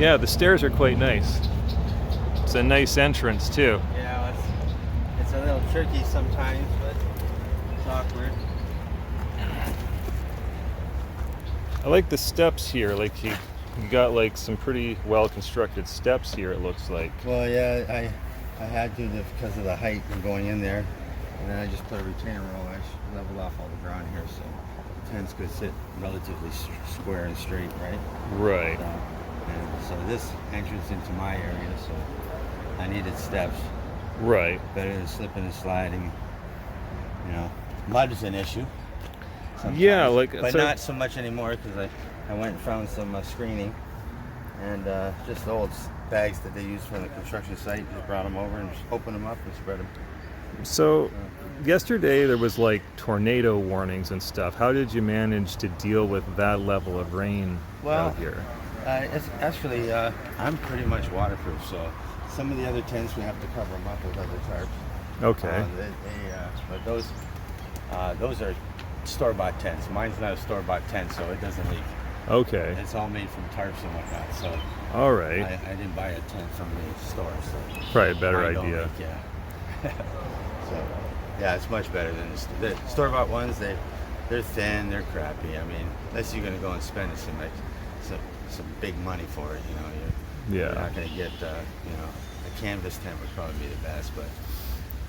Yeah, the stairs are quite nice. It's a nice entrance too. Yeah, it's a little tricky sometimes, but it's awkward. I like the steps here. Like you got like some pretty well constructed steps here. It looks like. Well, yeah, I had to because of the height and going in there, and then I just put a retainer roll. I leveled off all the ground here, so the tents could sit relatively square and straight, right? Right. And so this entrance into my area, so I needed steps. Right. Better than slipping and sliding. You know, mud is an issue. Sometimes, yeah, but not so much anymore because I went and found some screening and just old bags that they use from the construction site. Just brought them over and just opened them up and spread them. So yesterday there was like tornado warnings and stuff. How did you manage to deal with that level of rain out here? It's actually I'm pretty much waterproof, so some of the other tents we have to cover them up with other tarps. Okay. But those are store-bought tents. Mine's not a store-bought tent, so it doesn't leak. Okay. It's all made from tarps and whatnot. So. All right. I didn't buy a tent from the store, so. Probably a better idea. Leak, yeah. So, yeah, it's much better than the store-bought ones. They're thin, they're crappy. I mean, unless you're gonna go and spend some big money for it, you're not gonna get a canvas tent would probably be the best, but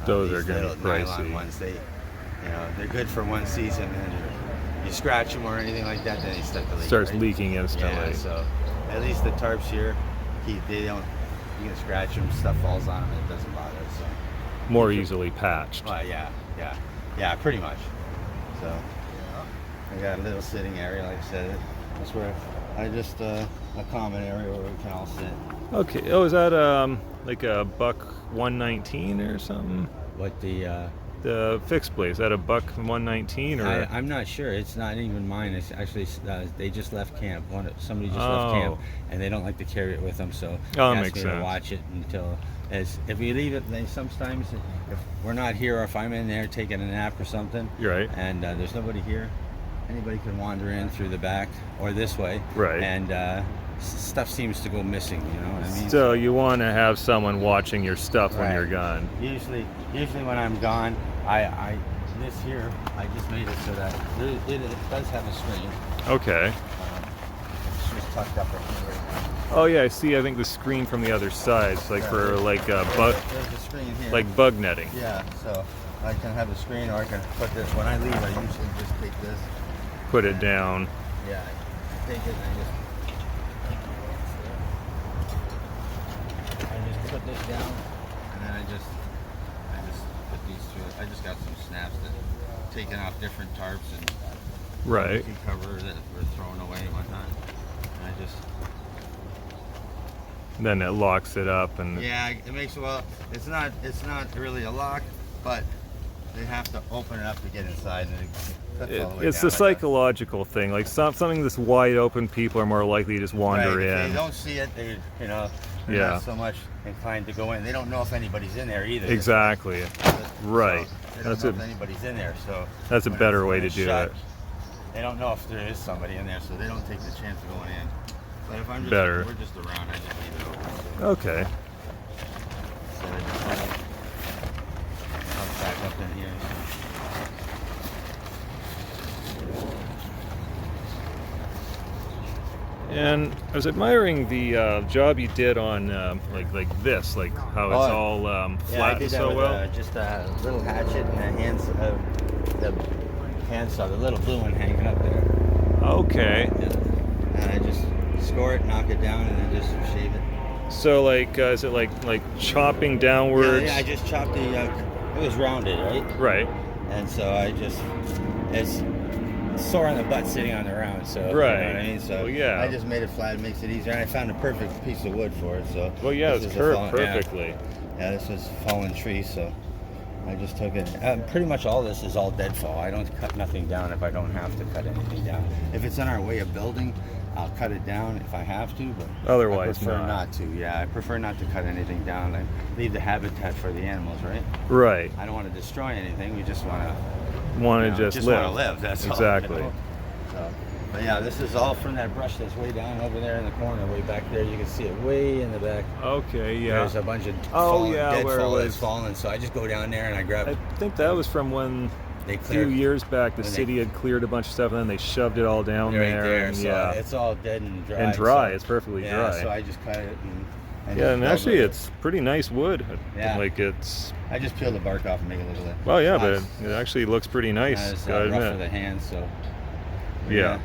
those are gonna be pricey. Nylon ones, they're good for one season, and you scratch them or anything like that, then they start to leak. Starts leaking instantly. Yeah, so at least the tarps here, they don't. You can scratch them, stuff falls on them, and it doesn't bother. So more easily patched. Well, yeah, pretty much. So I got a little sitting area, like I said. That's where I just a common area where we can all sit. Okay. Oh, is that like a buck 119 or something? What the fixed blade, is that a buck 119 or? I'm not sure. It's not even mine. It's actually they just left camp. Somebody just left camp, and they don't like to carry it with them. So they asked me to watch it until if we leave it. Sometimes if we're not here, or if I'm in there taking a nap or something, you're right, and there's nobody here, anybody can wander in through the back or this way, right, and stuff seems to go missing. You know what I mean? So you want to have someone watching your stuff when you're gone. Usually when I'm gone, this here, I just made it so that it does have a screen. Okay. It's just tucked up right here right now. Oh yeah, I see. I think the screen from the other side, it's like for like bug, there's a screen here. like bug netting. Yeah, so I can have a screen, or I can put this. When I leave, I usually just take this. Put it down. Yeah, I take it and I just put this down, and then I just put these through it. I just got some snaps that taken off different tarps and right cover that were thrown away and whatnot. And I just then it locks it up and yeah, it makes it's not really a lock, but they have to open it up to get inside, and it's the psychological thing. Like something that's wide open, people are more likely to just wander in. If they don't see it, they're not so much inclined to go in. They don't know if anybody's in there either. Exactly. Right. They don't know if anybody's in there, so that's a better way to do it. They don't know if there is somebody in there, so they don't take the chance of going in. But if I'm we're just around, I just leave it open. So. Okay. So I just I'll back up in here. And I was admiring the job you did on like this, like how it's all flattened so well. Just a little hatchet and the handsaw, the little blue one hanging up there. Okay. And I just score it, knock it down, and then just shave it. So like, is it like chopping downwards? Yeah, I just chopped it was rounded, right? Right. And so it's sore on the butt sitting on the round, so right. You know what I mean? So yeah. I just made it flat. It makes it easier, and I found a perfect piece of wood for it. So it's curved perfectly. Yeah, this was a fallen tree, so I just took it. Pretty much all this is all deadfall. I don't cut nothing down if I don't have to cut anything down. If it's in our way of building, I'll cut it down if I have to, but otherwise I prefer not to. Yeah, I prefer not to cut anything down. I leave the habitat for the animals, right? Right. I don't want to destroy anything. We just want to just live. Want to live. That's exactly. all, you know? So, But yeah, this is all from that brush that's way down over there in the corner, way back there. You can see it way in the back. Okay, yeah. There's a bunch of where it deadfall was. that's fallen. So I just go down there and I grab. I think that was from when They a few cleared years back the when city had cleared a bunch of stuff and then they shoved it all down right there. there. And, So yeah, it's all dead and dry. and dry. So, It's perfectly yeah, dry. so I just cut it and Yeah, and just actually peel it's pretty nice wood. Yeah. Like it's. I just peel the bark off and make it look a little. Well, yeah, but nice. it actually looks pretty nice. It's Gotta rough for admit. the hands, so Yeah.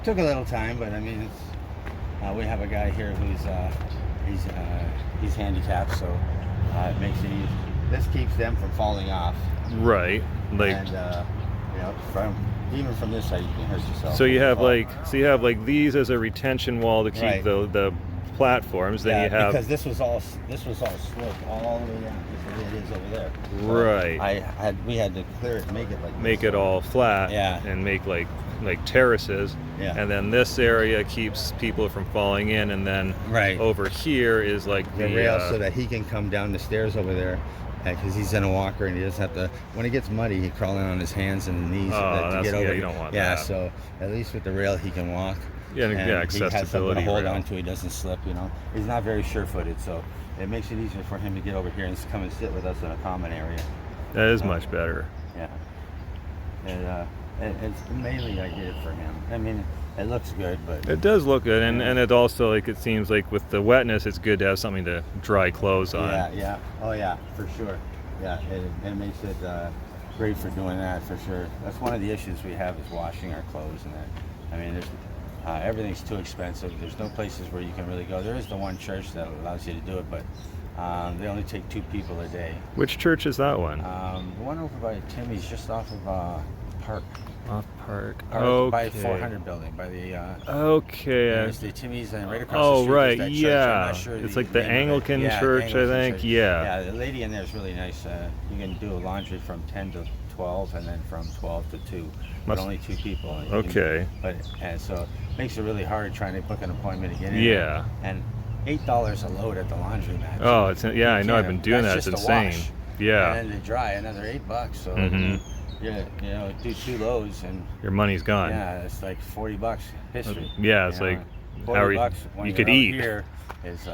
Took a little time, but I mean, we have a guy here who's he's handicapped, so it makes it easy. This keeps them from falling off, Right. Like. and even from this side you can hurt yourself. So you have Oh. like these as a retention wall to keep Right. the platforms. Then Yeah, you have because this was all sloped all the way down. This is the way it is over there. right. We had to clear it, and make it like Make this. it all flat. Yeah. And make like terraces. Yeah. And then this area keeps people from falling in, and then Right. over here is like the rail so that he can come down the stairs over there, because he's in a walker and he doesn't have to. When it gets muddy, he crawl in on his hands and knees to get over. you don't want yeah, that. so at least with the rail he can walk. Yeah, and yeah, He has something accessibility to hold rail. on to. He doesn't slip. He's not very sure-footed, so it makes it easier for him to get over here and come and sit with us in a common area. That is much better. Yeah, and it's mainly I did it for him. I mean, it looks good, but It does look good, and it also like it seems like with the wetness, it's good to have something to dry clothes on. yeah, oh yeah, for sure. Yeah, it makes it great for doing that for sure. That's one of the issues we have is washing our clothes and that. I mean, everything's too expensive. There's no places where you can really go. There is the one church that allows you to do it, but they only take 2 people a day. Which church is that one? The one over by Timmy's, just off of Park. Off Park. By Okay. 400 building, by the Okay. there's the Timmy's and right across the Oh street. right, there's that church. I'm yeah. not sure It's the like the name of it. Anglican Yeah, church, Anglican I think. church. Yeah. Yeah, the lady in there is really nice. You can do a laundry from 10 to 12, and then from 12 to 2. But Must- only 2 people. And you Okay. and so it makes it really hard trying to book an appointment to get in. Yeah. And $8 a load at the laundromat. Oh, it's yeah. I know. I've been doing that. That's It's just a insane. wash. Yeah. And then to dry, another $8. So Mhm. do 2 loads and. Your money's gone. Yeah, it's like $40 history. Yeah, it's like how are $40 you, when you you're could out eat. Here is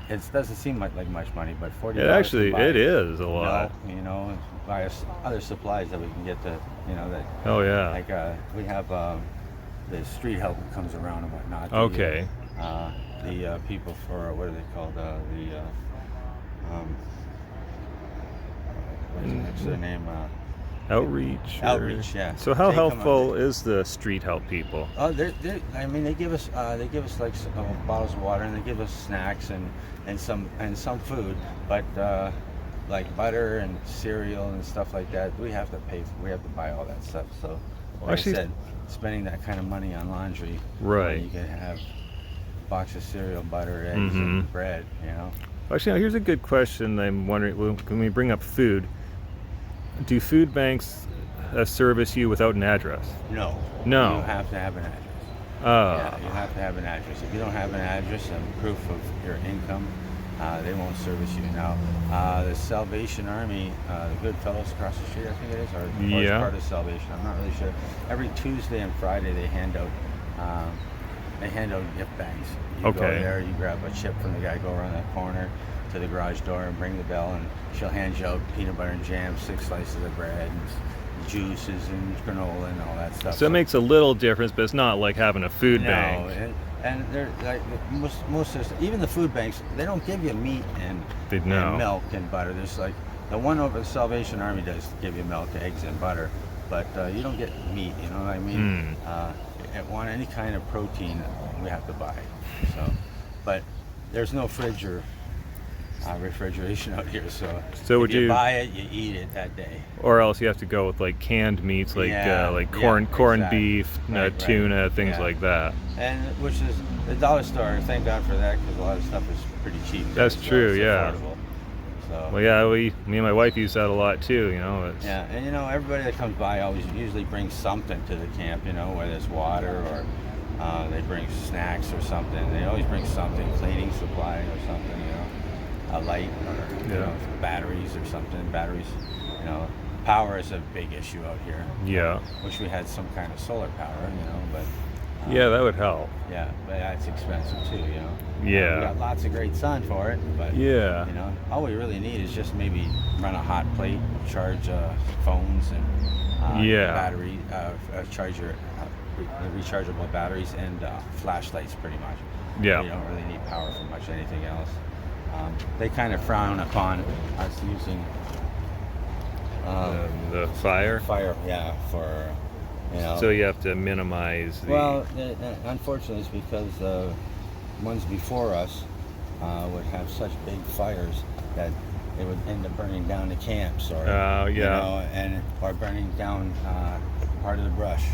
it doesn't seem like much money, but $40. It actually to buy, it is a lot. Buy us other supplies that we can get to that Oh yeah. like we have the street help that comes around and whatnot. Okay. The people for what are they called? What's their name? Outreach. Outreach, yeah. So how They come helpful is the street help people? Oh, I mean, they give us like bottles of water, and they give us snacks and some food, but like butter and cereal and stuff like that, we have to pay. We have to buy all that stuff. So, like Actually- I said, spending that kind of money on laundry, Right. You can have a box of cereal, butter, eggs, Mhm. and bread. Actually, now here's a good question. I'm wondering, when we bring up food, do food banks service you without an address? No. No. You have to have an address. Oh. Yeah, you have to have an address. If you don't have an address and proof of your income, they won't service you. Now, the Salvation Army, the Good Fellows across the street, I think it is, or it's Yeah. part of Salvation. I'm not really sure. Every Tuesday and Friday, they hand out gift bags. You go Okay. there, you grab a chip from the guy, go around that corner to the garage door and ring the bell, and she'll hand you out peanut butter and jam, 6 slices of bread, and juices and granola and all that stuff. So it makes a little difference, but it's not like having a food bank. And they're like most of even the food banks, they don't give you meat and milk and butter. There's like the one over the Salvation Army does give you milk, eggs, and butter, but you don't get meat. You know what I mean? Want any kind of protein, we have to buy. So, but there's no fridge or refrigeration out here, so would if you you buy it, you eat it that day. Or else you have to go with like canned meats, like corned exactly. beef, Right. tuna, things Yeah. like that. And which is the dollar store. Thank God for that, because a lot of stuff is pretty cheap. That's so true, it's yeah. affordable. So, Well, yeah, me and my wife use that a lot too. It's, yeah, and everybody that comes by always usually brings something to the camp. Whether it's water or they bring snacks or something. They always bring something, cleaning supply or something. A light or batteries or something. Batteries, power is a big issue out here. Yeah. Wish we had some kind of solar power, but Yeah, that would help. yeah, but that's expensive too, Yeah. We got lots of great sun for it, but Yeah. all we really need is just maybe run a hot plate, charge phones and battery, charge your rechargeable batteries and flashlights, pretty much. Yeah. You don't really need power for much anything else. They kind of frown upon us using The fire. yeah, for So you have to minimize the. Well, unfortunately, it's because ones before us would have such big fires that they would end up burning down the camps, or or burning down part of the brush,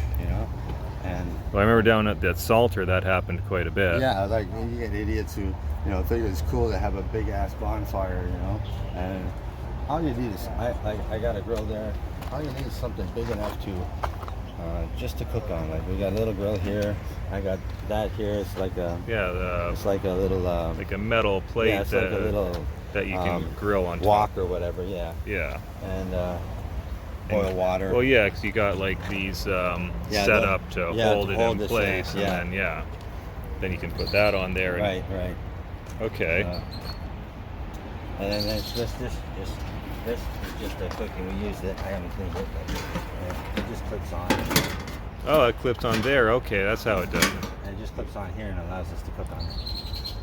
And Well, I remember down at that Salter that happened quite a bit. yeah, like you get idiots who think it's cool to have a big ass bonfire, and all you need is I got a grill there. All you need is something big enough to just to cook on. Like we got a little grill here. I got that here. It's like a it's like a little like a metal plate yeah, it's like a little that you can grill on wok top. or whatever. Yeah. Yeah. And boil water. Well, yeah, because you got like these set up to hold it in place, and then you can put that on there. Right. Okay. And then there's this is just a cooking. We used it. I haven't cleaned it, but it just clips on. Oh, it clips on there. Okay, that's how it does it. And it just clips on here and allows us to cook on it.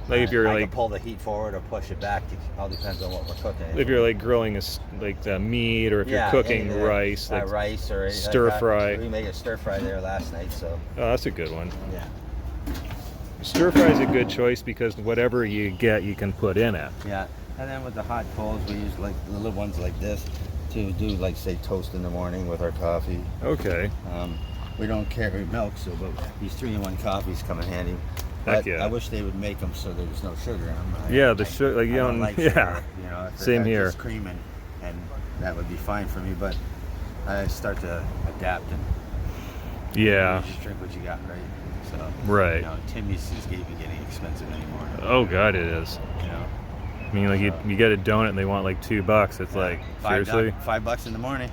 Like if you're I like can pull the heat forward or push it back. It all depends on what we're cooking. if you're like grilling meat, or if you're cooking anything, rice, like rice or stir fry. We made a stir fry there last night, so Oh, that's a good one. yeah. Stir fry is a good choice because whatever you get, you can put in it. Yeah, and then with the hot coals, we use like the little ones like this to do, like, say, toast in the morning with our coffee. Okay. We don't carry milk, so but these 3-in-1 coffees come in handy. Heck But yeah. I wish they would make them so there was no sugar in them. Yeah, the sugar, like you I don't, like yeah. sugar, if it Same had here. just cream and that would be fine for me. But I start to adapt and Yeah. you just drink what you got, right? So Right. Timmy's is getting expensive anymore. Oh God, it is. I mean, like you get a donut and they want like $2. It's like seriously. $5 in the morning.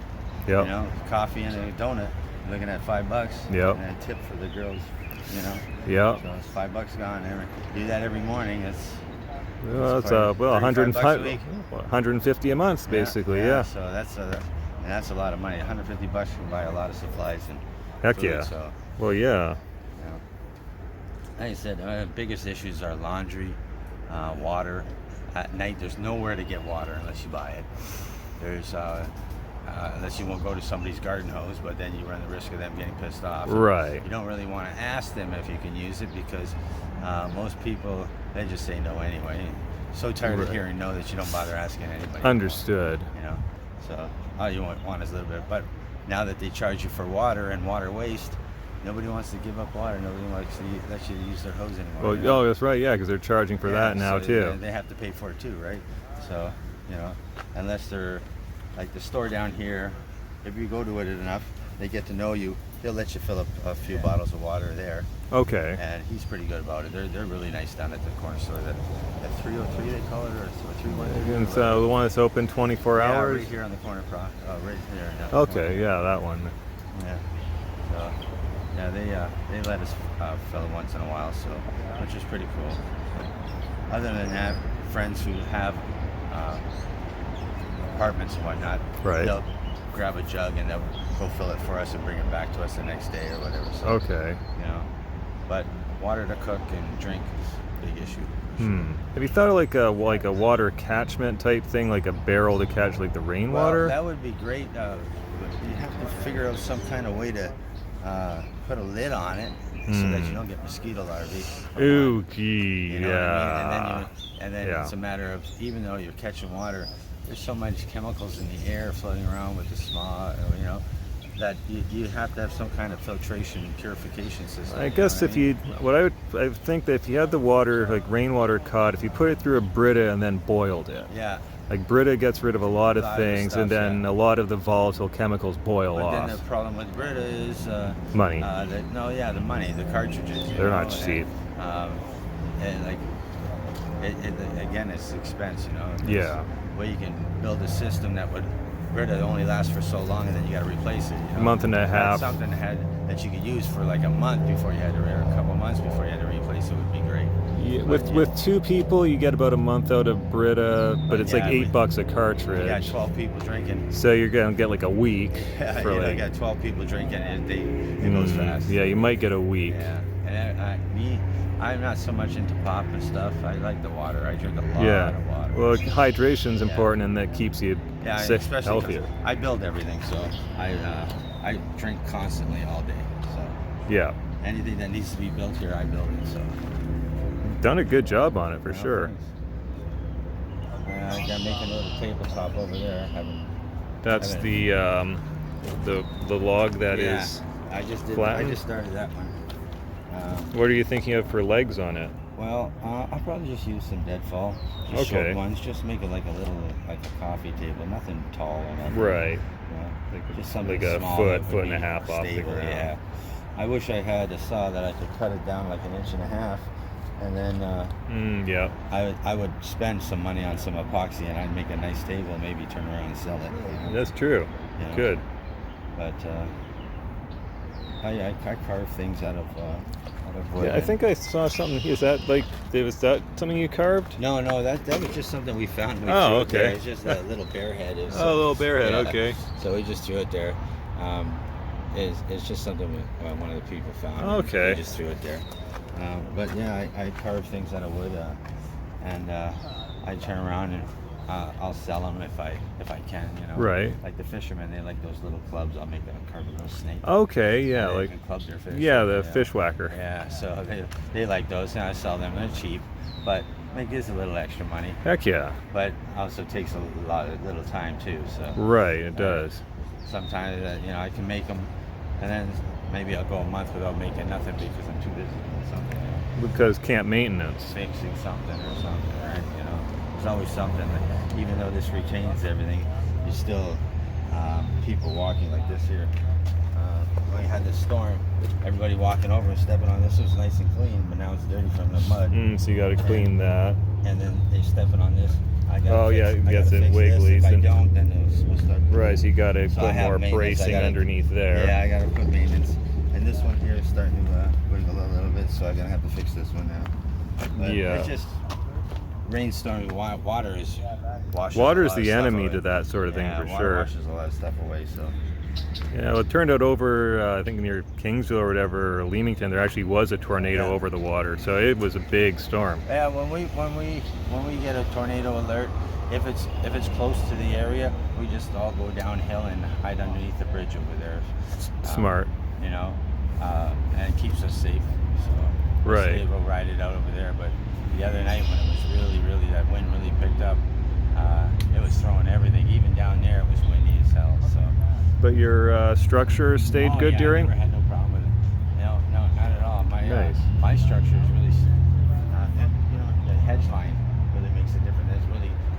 Yep. Coffee and a donut. You're looking at $5. Yep. And a tip for the girls. Yep. So it's $5 gone. Do that every morning. Well, it's 105 a week. 150 a month, basically. Yeah. So that's a lot of money. $150 can buy a lot of supplies and Heck food, yeah. So, Well, yeah. like I said, biggest issues are laundry, water. At night, there's nowhere to get water unless you buy it. There's unless you won't go to somebody's garden hose, but then you run the risk of them getting pissed off. Right. You don't really want to ask them if you can use it because most people, they just say no anyway. So tired of hearing no that you don't bother asking anybody. Understood. So all you want is a little bit. But now that they charge you for water and water waste, nobody wants to give up water. Nobody wants to let you use their hose anymore. Well, oh, that's right. Yeah, because they're charging for that now so too. They have to pay for it too, right? So unless they're like the store down here, if you go to it enough, they get to know you. They'll let you fill up a few bottles of water there. Okay. And he's pretty good about it. They're really nice down at the corner store. That 303 they call it, or 313. And so the one that's open 24 hours. Right here on the corner, right there. Okay, yeah, that one. Yeah. So they let us fill it once in a while, so which is pretty cool. But other than that, friends who have apartments and whatnot, Right. they'll grab a jug and they'll go fill it for us and bring it back to us the next day or whatever. So, Okay. But water to cook and drink is a big issue. Have you thought of like a water catchment type thing, like a barrel to catch like the rainwater? Well, that would be great. You have to figure out some kind of way to put a lid on it so that you don't get mosquito larvae. Ooh, gee, You know what I mean? yeah. And then it's a matter of, even though you're catching water, there's so much chemicals in the air floating around with the smog, that you have to have some kind of filtration and purification system. I guess if you, I think that if you had the water, like rainwater caught, if you put it through a Brita and then boiled it. Yeah. Like Brita gets rid of a lot of the things, stuff, and then a lot of the volatile chemicals boil But off. then the problem with Brita is Money. The money, the cartridges. They're not cheap. And like, again, it's expense. Yeah. Well, you can build a system that would Brita only lasts for so long, and then you got to replace it. You know? A month and a If you had half. something that you could use for like a month before you had to, or a couple months before you had to replace it, would be great. Yeah, But, with 2 people, you get about a month out of Brita, but it's like yeah, $8 a you got cartridge. 12 people drinking. So you're gonna get like a week Yeah, for you like. got 12 people drinking, and it goes fast. Yeah, you might get a week. Yeah, and I'm not so much into pop and stuff. I like the water. I drink a lot of water. Well, hydration's important, and that keeps you sick, especially healthier. I build everything, so I drink constantly all day. So Yeah, anything that needs to be built here, I build it. So done a good job on it for sure. I got making a little tabletop over there. That's the log that is. I just flattened? started that one. What are you thinking of for legs on it? Well, I'll probably just use some deadfall. Just Okay. short ones. Just make it like a little, like a coffee table. Nothing tall or nothing. Right. You know, Like just something like a small foot, that foot would and a be half off the stable, ground. Yeah. I wish I had a saw that I could cut it down like 1.5 inches, and then Yeah. I would spend some money on some epoxy, and I'd make a nice table, maybe turn around and sell it. You know? That's true. You know? Good. But I carve things out of wood. Yeah, I think I saw something. Is that something you carved? No, that was just something we found. We Oh, threw it there. okay. It's just a little bear head. A little bear head. Yeah. Okay. So we just threw it there. It's just something one of the people found. Okay. We just threw it there. But yeah, I carve things out of wood, and I turn around and I'll sell them if I can. You know. Right. Like the fishermen, they like those little clubs. I'll make them carve a little snake. Okay. Yeah. They Like. can club their fish. Yeah, the fish whacker. Yeah, so they like those, and I sell them. They're cheap, but it gives a little extra money. Heck yeah. But also takes a little time too. So Right. It does. sometimes I can make them, and then maybe I'll go a month without making nothing because I'm too busy doing something. Because camp maintenance. Fixing something or something, right? There's always something. Even though this retains everything, you still people walking like this here. When we had this storm, everybody walking over and stepping on this was nice and clean, but now it's dirty from the mud. So you got to clean that. And then they stepping on this. I gotta Oh, yeah, fix, I yes, gotta it fix wiggles This. If I and- don't, then we'll start. Right. So you got to So I put have more maintenance. I bracing gotta- underneath there. Yeah, I gotta put maintenance. And this one here is starting to wiggle a little bit, so I'm gonna have to fix this one now. But Yeah. It's just rainstorm. Water is washes. Water's a lot of the stuff enemy away. to that sort of thing Yeah, for water sure. washes a lot of stuff away. So. Yeah, well, it turned out over, I think near Kingsville or whatever, or Leamington, there actually was a tornado Yeah. over the water. So it was a big storm. Yeah, when we get a tornado alert, if it's close to the area, we just all go downhill and hide underneath the bridge over there. Smart. And it keeps us safe. So Right. we'll ride it out over there. But the other night when it was really that wind really picked up, it was throwing everything. Even down there, it was windy as hell. So. But your structure stayed good during? I never had no problem with it. No, not at all. Nice. My structure is really, the hedge line really makes a difference.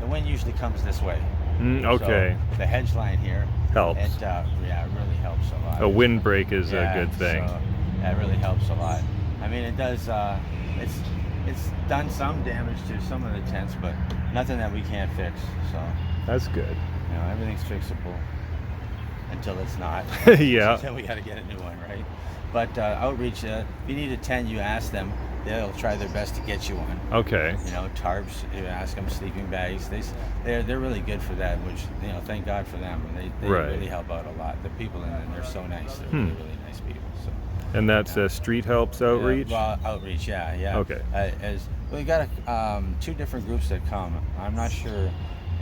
The wind usually comes this way. Okay. So the hedge line here Helps. It really helps a lot. A windbreak is a good thing. So that really helps a lot. I mean, it does. It's done some damage to some of the tents, but nothing that we can't fix. So That's good. everything's fixable until it's not. Yeah. So then we got to get a new one, right? But outreach. If you need a tent, you ask them. They'll try their best to get you one. Okay. Tarps. You ask them, sleeping bags. They're really good for that. Which thank God for them. They Right. really help out a lot. The people in there, they're so nice. They're really nice people. So. And that's Street Helps Outreach? Well, outreach, yeah. Okay. We got 2 different groups that come. I'm not sure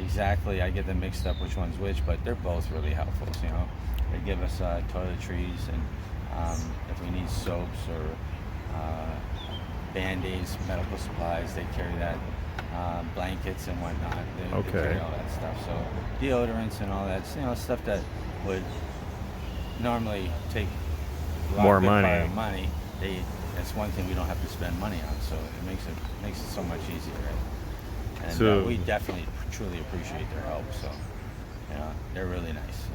exactly. I get them mixed up which one's which, but they're both really helpful. They give us toiletries, and if we need soaps or Band-Aids, medical supplies, they carry that. Blankets and whatnot. They carry all that stuff. So deodorants and all that. Stuff that would normally take a lot More of good money. part of money. That's one thing we don't have to spend money on. So it makes it so much easier. Right? And So- we definitely truly appreciate their help. So they're really nice.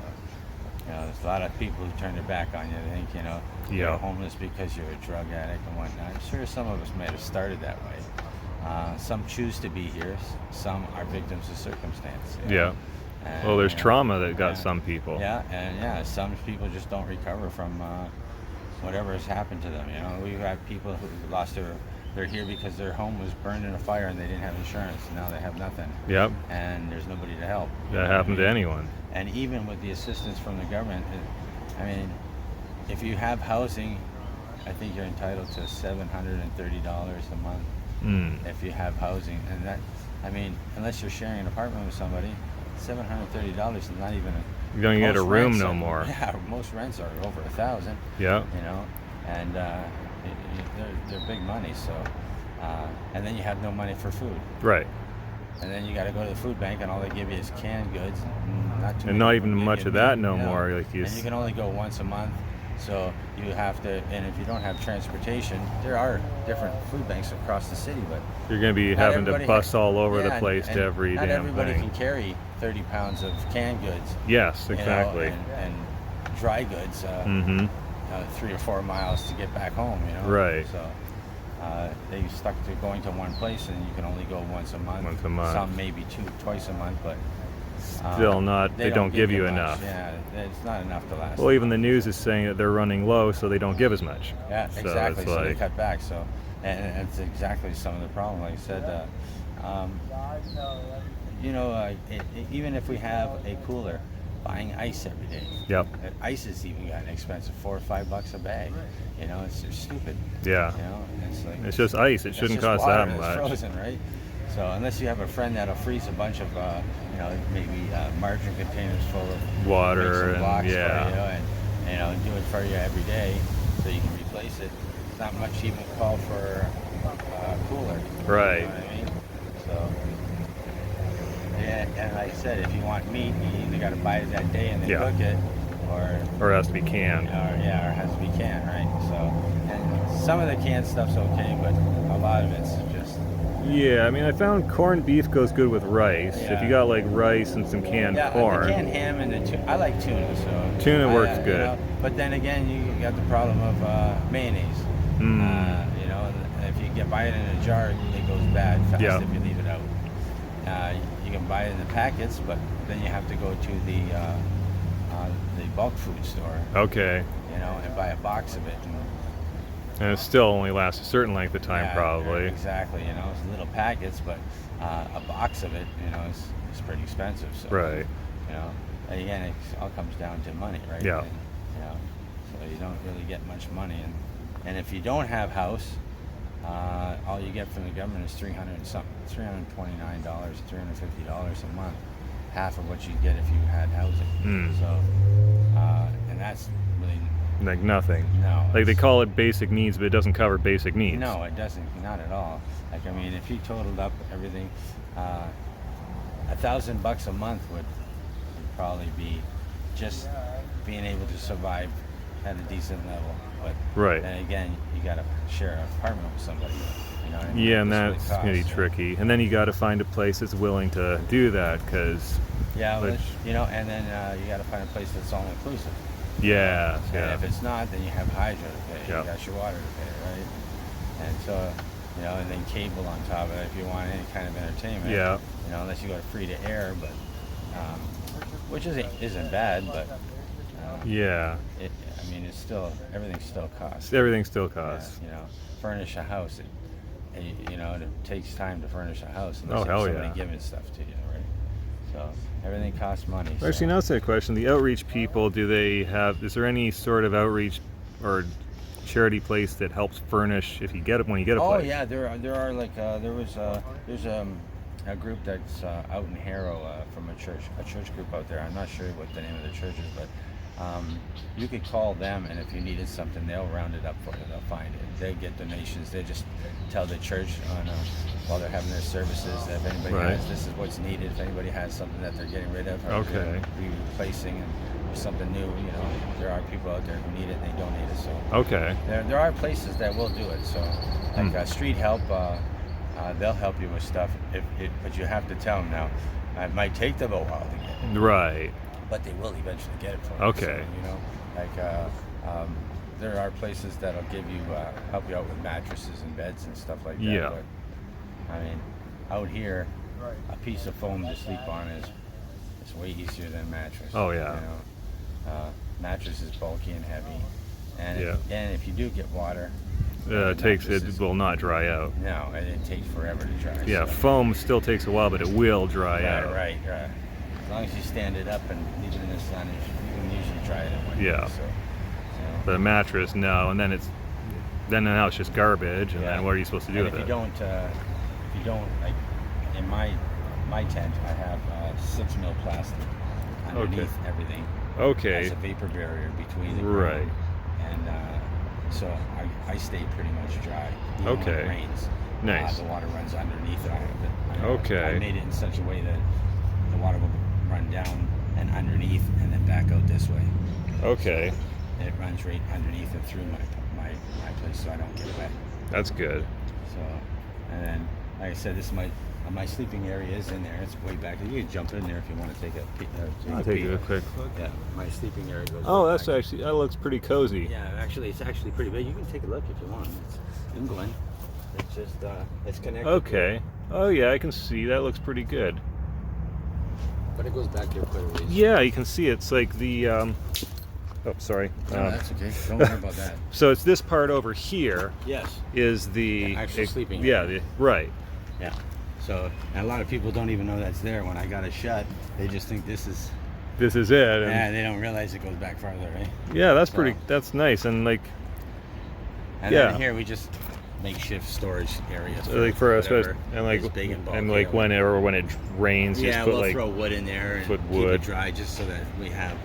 There's a lot of people who turn their back on you. They think you're Yeah. homeless because you're a drug addict and whatnot. I'm sure some of us might have started that way. Some choose to be here. Some are victims of circumstance. Yeah. And, Well, there's you know, trauma that got yeah, some people. some people just don't recover from whatever has happened to them. You know, we've had people who lost they're here because their home was burned in a fire and they didn't have insurance. And now they have nothing, Yep, and there's nobody to help. You that know what I happened to mean? anyone. And even with the assistance from the government, I mean, if you have housing, I think you're entitled to $730 a month Mm. if you have housing, and that, I mean, unless you're sharing an apartment with somebody, $730 is not even You don't get a most room rents no are- more. Yeah, most rents are over 1,000. Yeah, You know, and they're big money. So, and then you have no money for food, right. and then you got to go to the food bank, and all they give you is canned goods, not too And many not will even give much you of meat, that no you know, more. Like and you can only go once a month. So you have to, and if you don't have transportation, there are different food banks across the city, but you're going to be not having to everybody bus all over yeah, the place and to every not damn everybody thing. can carry 30 pounds of canned goods. Yes, You know, exactly. and dry goods, Mm-hmm. 3 or 4 miles to get back home. You know, Right. So they stuck to going to one place, and you can only go once a month. Once a month. Some maybe twice a month, but Still not. They don't give you much. enough. Yeah, it's not enough to last. Well, even the news is saying that they're running low, so they don't give as much. Yeah, So exactly. it's So they like, cut back. So, and it's exactly some of the problem. Like I said, even if we have a cooler, buying ice every day. yep, Ice has even gotten expensive, $4 or $5 a bag. You know, it's just stupid. yeah. You know, it's like It's just ice. It it's shouldn't just cost water that that's much. frozen, right? So unless you have a friend that'll freeze a bunch of, maybe margarine containers full of Water make some and blocks yeah. for you, and do it for you every day, so you can replace it. It's not much even call for a cooler. Right. You know what I mean? So. Yeah, and like I said, if you want meat, you either got to buy it that day and then Yeah. cook it, Or it has to be canned. or it has to be canned, right? So, and some of the canned stuff's okay, but a lot of it's just Yeah, I mean, I found corned beef goes good with rice. If you Yeah. got like rice and some canned the corn, canned ham and the tuna. I like tuna, so Tuna I, works good. But then again, you got the problem of mayonnaise. Mm. If you buy it in a jar, it goes bad fast Yeah. if you leave it out. You can buy it in the packets, but then you have to go to the bulk food store, okay, and buy a box of it. and it still only lasts a certain length of time, Yeah, probably. exactly. It's little packets, but a box of it, is pretty expensive. So, Right. And again, it all comes down to money, right? Yeah. And, so you don't really get much money, and if you don't have house, all you get from the government is $329, $350 a month, half of what you get if you had housing. Mm. So, and that's really Like nothing. no. Like they it's- call it basic needs, but it doesn't cover basic needs. No, it doesn't. Not at all. Like, I mean, if you totaled up everything, $1,000 a month would probably be just being able to survive at a decent level. But Right. then again, you got to share an apartment with somebody. You know what I mean? Yeah, and what that's it gonna be costs, so. tricky. And then you got to find a place that's willing to do that, because Yeah, well, Which- and then you got to find a place that's all inclusive. yeah, And yeah, if it's not, then you have hydro to pay. Yeah. You got your water to pay, right? And so, and then cable on top of it if you want any kind of entertainment. Yeah. Unless you go to free to air, but which isn't bad, but yeah. it's still everything still costs. Everything still costs. Yeah, furnish a house. It takes time to furnish a house unless Oh, you have hell somebody yeah. giving stuff to you, right? So everything costs money. Actually, now that's a question. The outreach people, is there any sort of outreach or charity place that helps furnish when you get a Oh place? yeah, there are like there's a group that's out in Harrow from a church group out there. I'm not sure what the name of the church is, but you could call them, and if you needed something, they'll round it up for you. They'll find it. They get donations. They just tell the church while they're having their services that if anybody Right. has, this is what's needed. If anybody has something that they're getting rid of, or Okay. they're replacing, and there's something new, there are people out there who need it and they donate it. So Okay. there are places that will do it. So like Street Help, they'll help you with stuff. But you have to tell them now. It might take them a while to get it, Right. but they will eventually get it for you. Okay. So, there are places that'll give you help you out with mattresses and beds and stuff like that. Yeah. But out here, a piece of foam to sleep on It's way easier than mattress. Oh, yeah. You know, mattress is bulky and heavy, and Yeah. if you do get water, It will not dry out. No, and it takes forever to dry. Yeah, so. foam still takes a while, but it will dry out. Right. As long as you stand it up and leave it in the sun, you can usually dry it in one Yeah. day, so. But a mattress, no, and then now it's just garbage, and then what are you supposed to do And with if it? you don't like in my tent, I have 6 mil plastic underneath everything. Okay. As a vapor barrier between the Right. ground, and so I stay pretty much dry. Even when Okay. it rains. Nice. The water runs underneath it. I Okay. made it in such a way that the water will run down and underneath, and then back out this way. Okay. And it runs right underneath and through my place, so I don't get wet. That's good. So, and then, like I said, this is my sleeping area is in there. It's way back. You can jump in there if you want to take a peek. I'll take a quick look. Yeah, my sleeping area goes. Oh, way that's back. that looks pretty cozy. Yeah, actually, it's actually pretty big. You can take a look if you want. You can go in. It's just it's connected. Okay. Oh yeah, I can see that looks pretty good. But it goes back there quite a ways. Yeah, you can see it's like the. Oh, sorry. No, that's okay. Don't worry about that. So it's this part over here Yes. is the actual sleeping Yeah, area. right. Yeah. So, and a lot of people don't even know that's there. When I got it shut, they just think this is. This is it. And Yeah, they don't realize it goes back farther, right? yeah, that's So- pretty. That's nice, and like And Yeah. then here we just makeshift storage areas. for whatever and like is big and bulky. whenever when it rains, Yeah, just put we'll like throw wood in there and put keep wood. it dry, just so that we have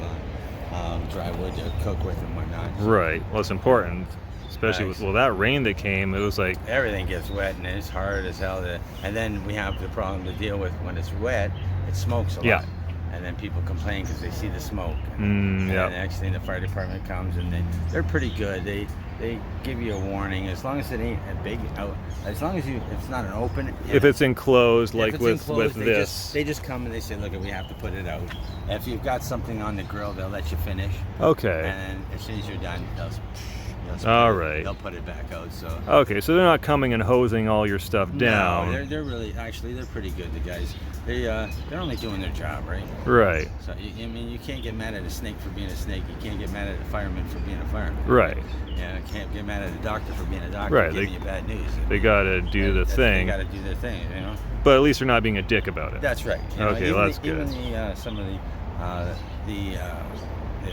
dry wood to cook with and whatnot. right. Well, it's important, especially Nice. with that rain that came. It was like Everything gets wet and it's hard as hell. And then we have the problem to deal with when it's wet. It smokes a lot. Yeah. And then people complain because they see the smoke. And yeah. the next thing the fire department comes and they're pretty good. They give you a warning as long as it ain't a big out. As long as it's not an open. If it's enclosed, If like it's with enclosed, this. they just come and they say, look, we have to put it out. If you've got something on the grill, they'll let you finish. Okay. And then as soon as you're done, they'll All right. They'll put it back out. So. Okay, so they're not coming and hosing all your stuff down. No, they're really they're pretty good. The guys, they're only doing their job, right? Right. So I mean, you can't get mad at a snake for being a snake. You can't get mad at a fireman for being a fireman. Right. Yeah, you can't get mad at a doctor for being a doctor. Right, Giving you bad news. They gotta do the They thing, got to do their thing, you know. but at least they're not being a dick about it. That's right. You Okay, know, well, that's even good. Some of the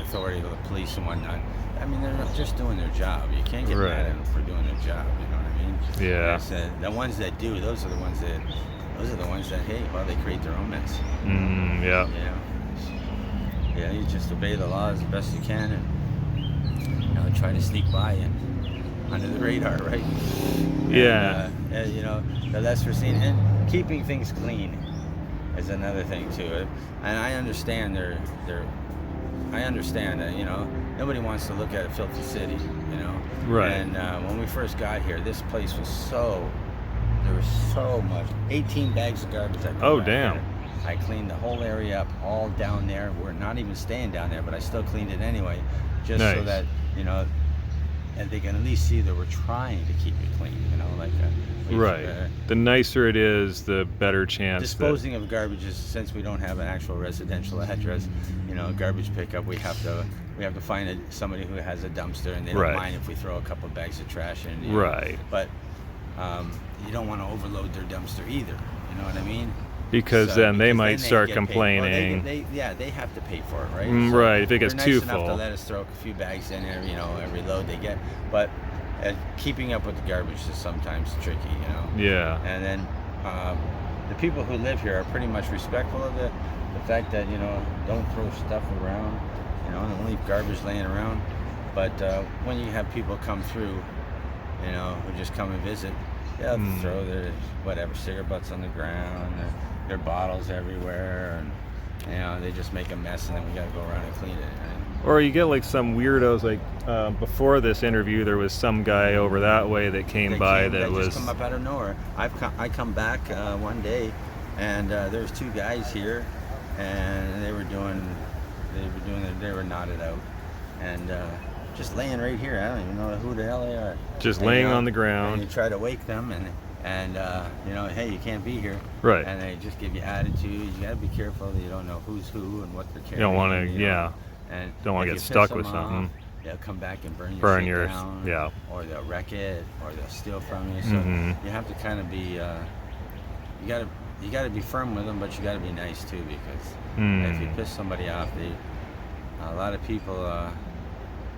authority of the police and whatnot. I mean, they're just doing their job. You can't get Right. mad at them for doing their job. You know what I mean? Yeah. Like I said, the ones that do, those are the ones that, hey, well, they create their own mess. Yeah. You know? Yeah, you just obey the laws as best you can, and try to sneak by and under the radar, right? Yeah. And, you know, the less we're seen, and keeping things clean is another thing too. And I understand I understand that, nobody wants to look at a filthy city, Right. And when we first got here, this place was there was so much, 18 bags of garbage. I put Oh, back damn. there. I cleaned the whole area up, all down there. We're not even staying down there, but I still cleaned it anyway, just so Nice. that, and they can at least see that we're trying to keep it clean, Right. The nicer it is, the better chance. Disposing of garbage is, since we don't have an actual residential address, garbage pickup, we have to find somebody who has a dumpster, and they don't Right. mind if we throw a couple bags of trash in. Right. But you don't want to overload their dumpster either. You know what I mean? Because So- then they because might then start get paid. Well, complaining. they have to pay for it, right? Right, if it gets they're too nice enough to full. let us throw a few bags in there, every load they get. But keeping up with the garbage is sometimes tricky, Yeah. And then the people who live here are pretty much respectful of the fact that, don't throw stuff around, don't leave garbage laying around. But when you have people come through, who just come and visit, they'll throw their cigarette butts on the ground, their bottles everywhere, and they just make a mess, and then we gotta go around and clean it. Right? Or you get like some weirdos, like before this interview, there was some guy over that way that came by that was. Just come up out of nowhere. I come back one day, and there's two guys here, and they were knotted out, and just laying right here. I don't even know who the hell they are. Just And, laying on the ground. And you try to wake them, and and hey, you can't be here. Right. And they just give you attitude. You got to be careful that you don't know who's who and what they're carrying. You don't want to, you know. yeah. And Don't want to if get you stuck piss with them something. off, they'll come back and burn Burn your shit yours, down, yeah. or they'll wreck it, or they'll steal from you. So Mhm. you have to kind of be, you got to be firm with them, but you got to be nice too, because if you piss somebody off, a lot of people,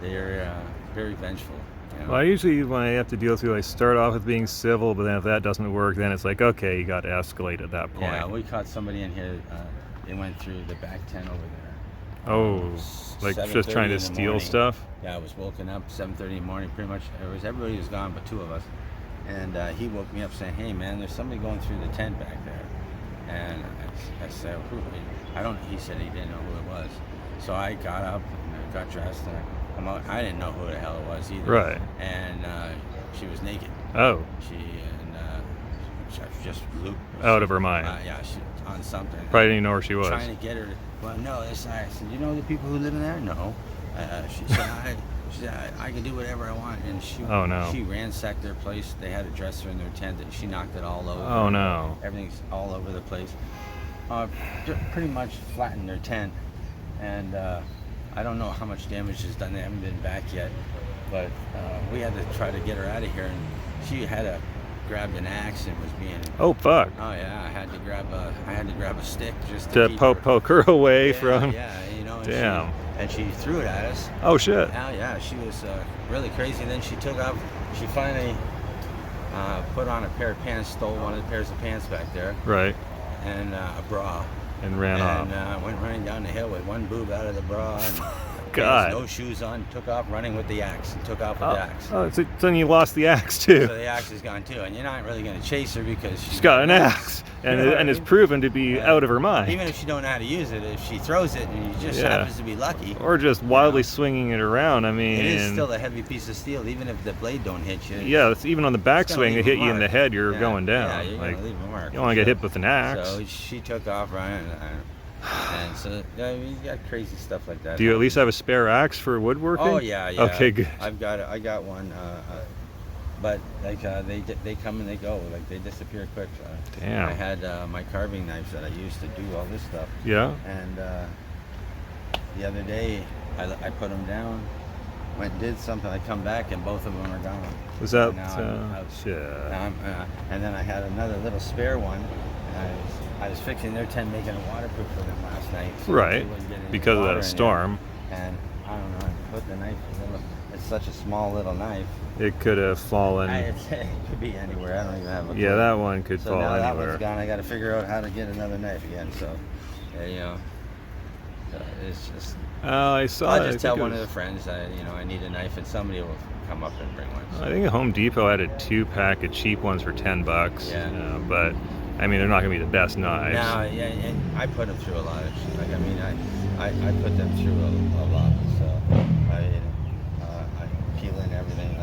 they're very vengeful. You know? Well, I usually, when I have to deal with you, I start off with being civil, but then if that doesn't work, then it's like, okay, you got to escalate at that point. Yeah, we caught somebody in here. They went through the back tent over there. Oh, like just 7:30 trying to in the steal morning. stuff? Yeah, I was woken up 7:30 in the morning. Pretty much, everybody was gone but two of us. And he woke me up saying, "Hey, man, there's somebody going through the tent back there." And I said, "Who?" He said he didn't know who it was. So I got up and I got dressed and I'm out. I didn't know who the hell it was either. Right. And she was naked. Oh, She just looped. out of her mind. Yeah, she on something. Probably didn't know where she was. Trying to get her. Well, no, I said, "You know the people who live in there?" No. She said, I can do whatever I want. And Oh, no. She ransacked their place. They had a dresser in their tent and she knocked it all over. Oh, no. Everything's all over the place. Pretty much flattened their tent. And I don't know how much damage is done. They haven't been back yet. But we had to try to get her out of here. And she had grabbed an axe and was being. Oh, fuck. Oh yeah, I had to grab a stick just To keep poke her away from. Yeah, and Damn. and she threw it at us. Oh, shit. Yeah, she was really crazy. Then she took off. She finally put on a pair of pants, stole one of the pairs of pants back there, Right. and a bra, And ran off. and went running down the hill with one boob out of the bra and God. no shoes on. Took off running with the axe and took off with the axe. Oh, so then you lost the axe, too. So the axe is gone too, and you're not really going to chase her because She's got an axe. And, You know what I and is mean? proven to be out of her mind. Even if she don't know how to use it, if she throws it and you just Yeah. happens to be lucky, Or just wildly swinging it around. I mean, it is still a heavy piece of steel, even if the blade don't hit you. yeah, it's even on the It's gonna backswing, they leave hit a you in the mark. head, you're Yeah, going down. Yeah, you're like, gonna leave a mark. you don't want to get hit with an axe. So she took off running, and so yeah, you got crazy stuff like that. Do you at least have a spare axe for woodworking? Oh yeah. Okay, good. I got one, but like they come and they go, like they disappear quick. Damn. I had my carving knives that I used to do all this stuff, Yeah? and the other day I put them down, went and did something. I come back and both of them are gone. Was that, Now I'm out. shit. Now and then I had another little spare one. And I was fixing their tent, making it waterproof for them last night. So Right, they wouldn't get any because of water that in there. storm. And I don't know, I put the knife. It's such a small little knife. It could have fallen. It could be anywhere. I don't even have a clue. Yeah, that one could So fall now that anywhere. one's gone. I got to figure out how to get another knife again. So, so it's just. I saw I'll it. just I tell think it one of was- the friends, I need a knife, and somebody will come up and bring one. I think Home Depot had a 2-pack of cheap ones for $10. Yeah. But I mean, they're not going to be the best knives. No, yeah, and I put them through a lot of shit. Like, I mean, I put them through a lot. So I peel in everything.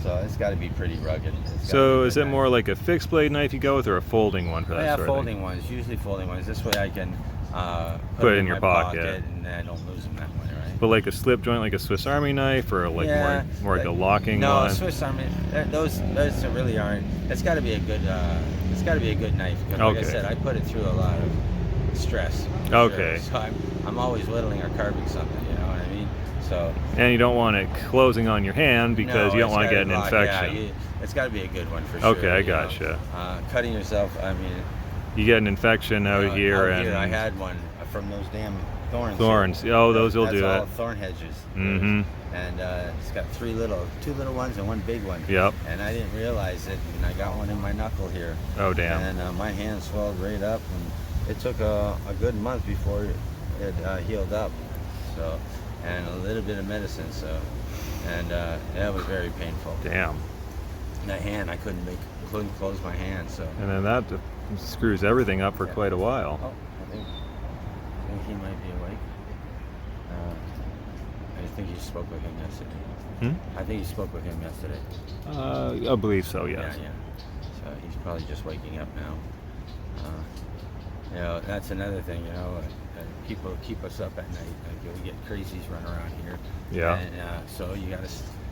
So it's got to be pretty rugged. So is it more like a fixed blade knife you go with, or a folding one for that Yeah, sort of folding thing? ones. Usually folding ones. This way I can Put it in my your pocket. and I don't lose them that way, right? But like a slip joint, like a Swiss Army knife, or like Yeah, more like a locking no, one? Swiss Army. Those really aren't. It's got to be a good. It's got to be a good knife. 'Cause like I Okay. said, I put it through a lot of stress. for Okay. Sure. So I'm always whittling or carving something. You know what I mean? So. And you don't want it closing on your hand because you don't want to get an infection. Yeah, it's got to be a good one for sure. Okay, I you know. gotcha. Cutting yourself. I mean. You get an infection out here, and I had one from those damn thorns. thorns. Oh, those will do That's all it. thorn hedges. Mm-hmm. And it's got two little ones and one big one. Yep. And I didn't realize it, and I got one in my knuckle here. Oh, damn. And my hand swelled right up, and it took a good month before it healed up. So, and a little bit of medicine. So, and that was very painful. Damn. That hand, I couldn't close my hand. So. And then that screws everything up for Yeah. quite a while. Oh, I think he might be awake. I think you spoke with him yesterday. I think you spoke with him yesterday. I believe so, yes. Yeah. So he's probably just waking up now. That's another thing. people keep us up at night. Like, we get crazies running around here. Yeah. And so you got to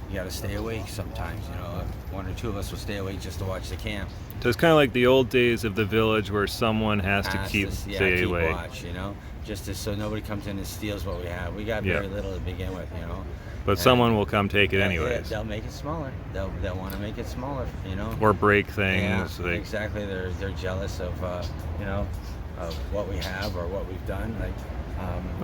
you got to stay awake sometimes. You know, one or two of us will stay awake just to watch the camp. So it's kind of like the old days of the village where someone has to keep stay keep awake. watch, you know, so nobody comes in and steals what we have. We got very little to begin with, you know. But someone will come take it anyways. They'll make it smaller. They'll want to make it smaller, you know. Or break things. Yeah, exactly. They're jealous of you know, of what we have or what we've done. Like.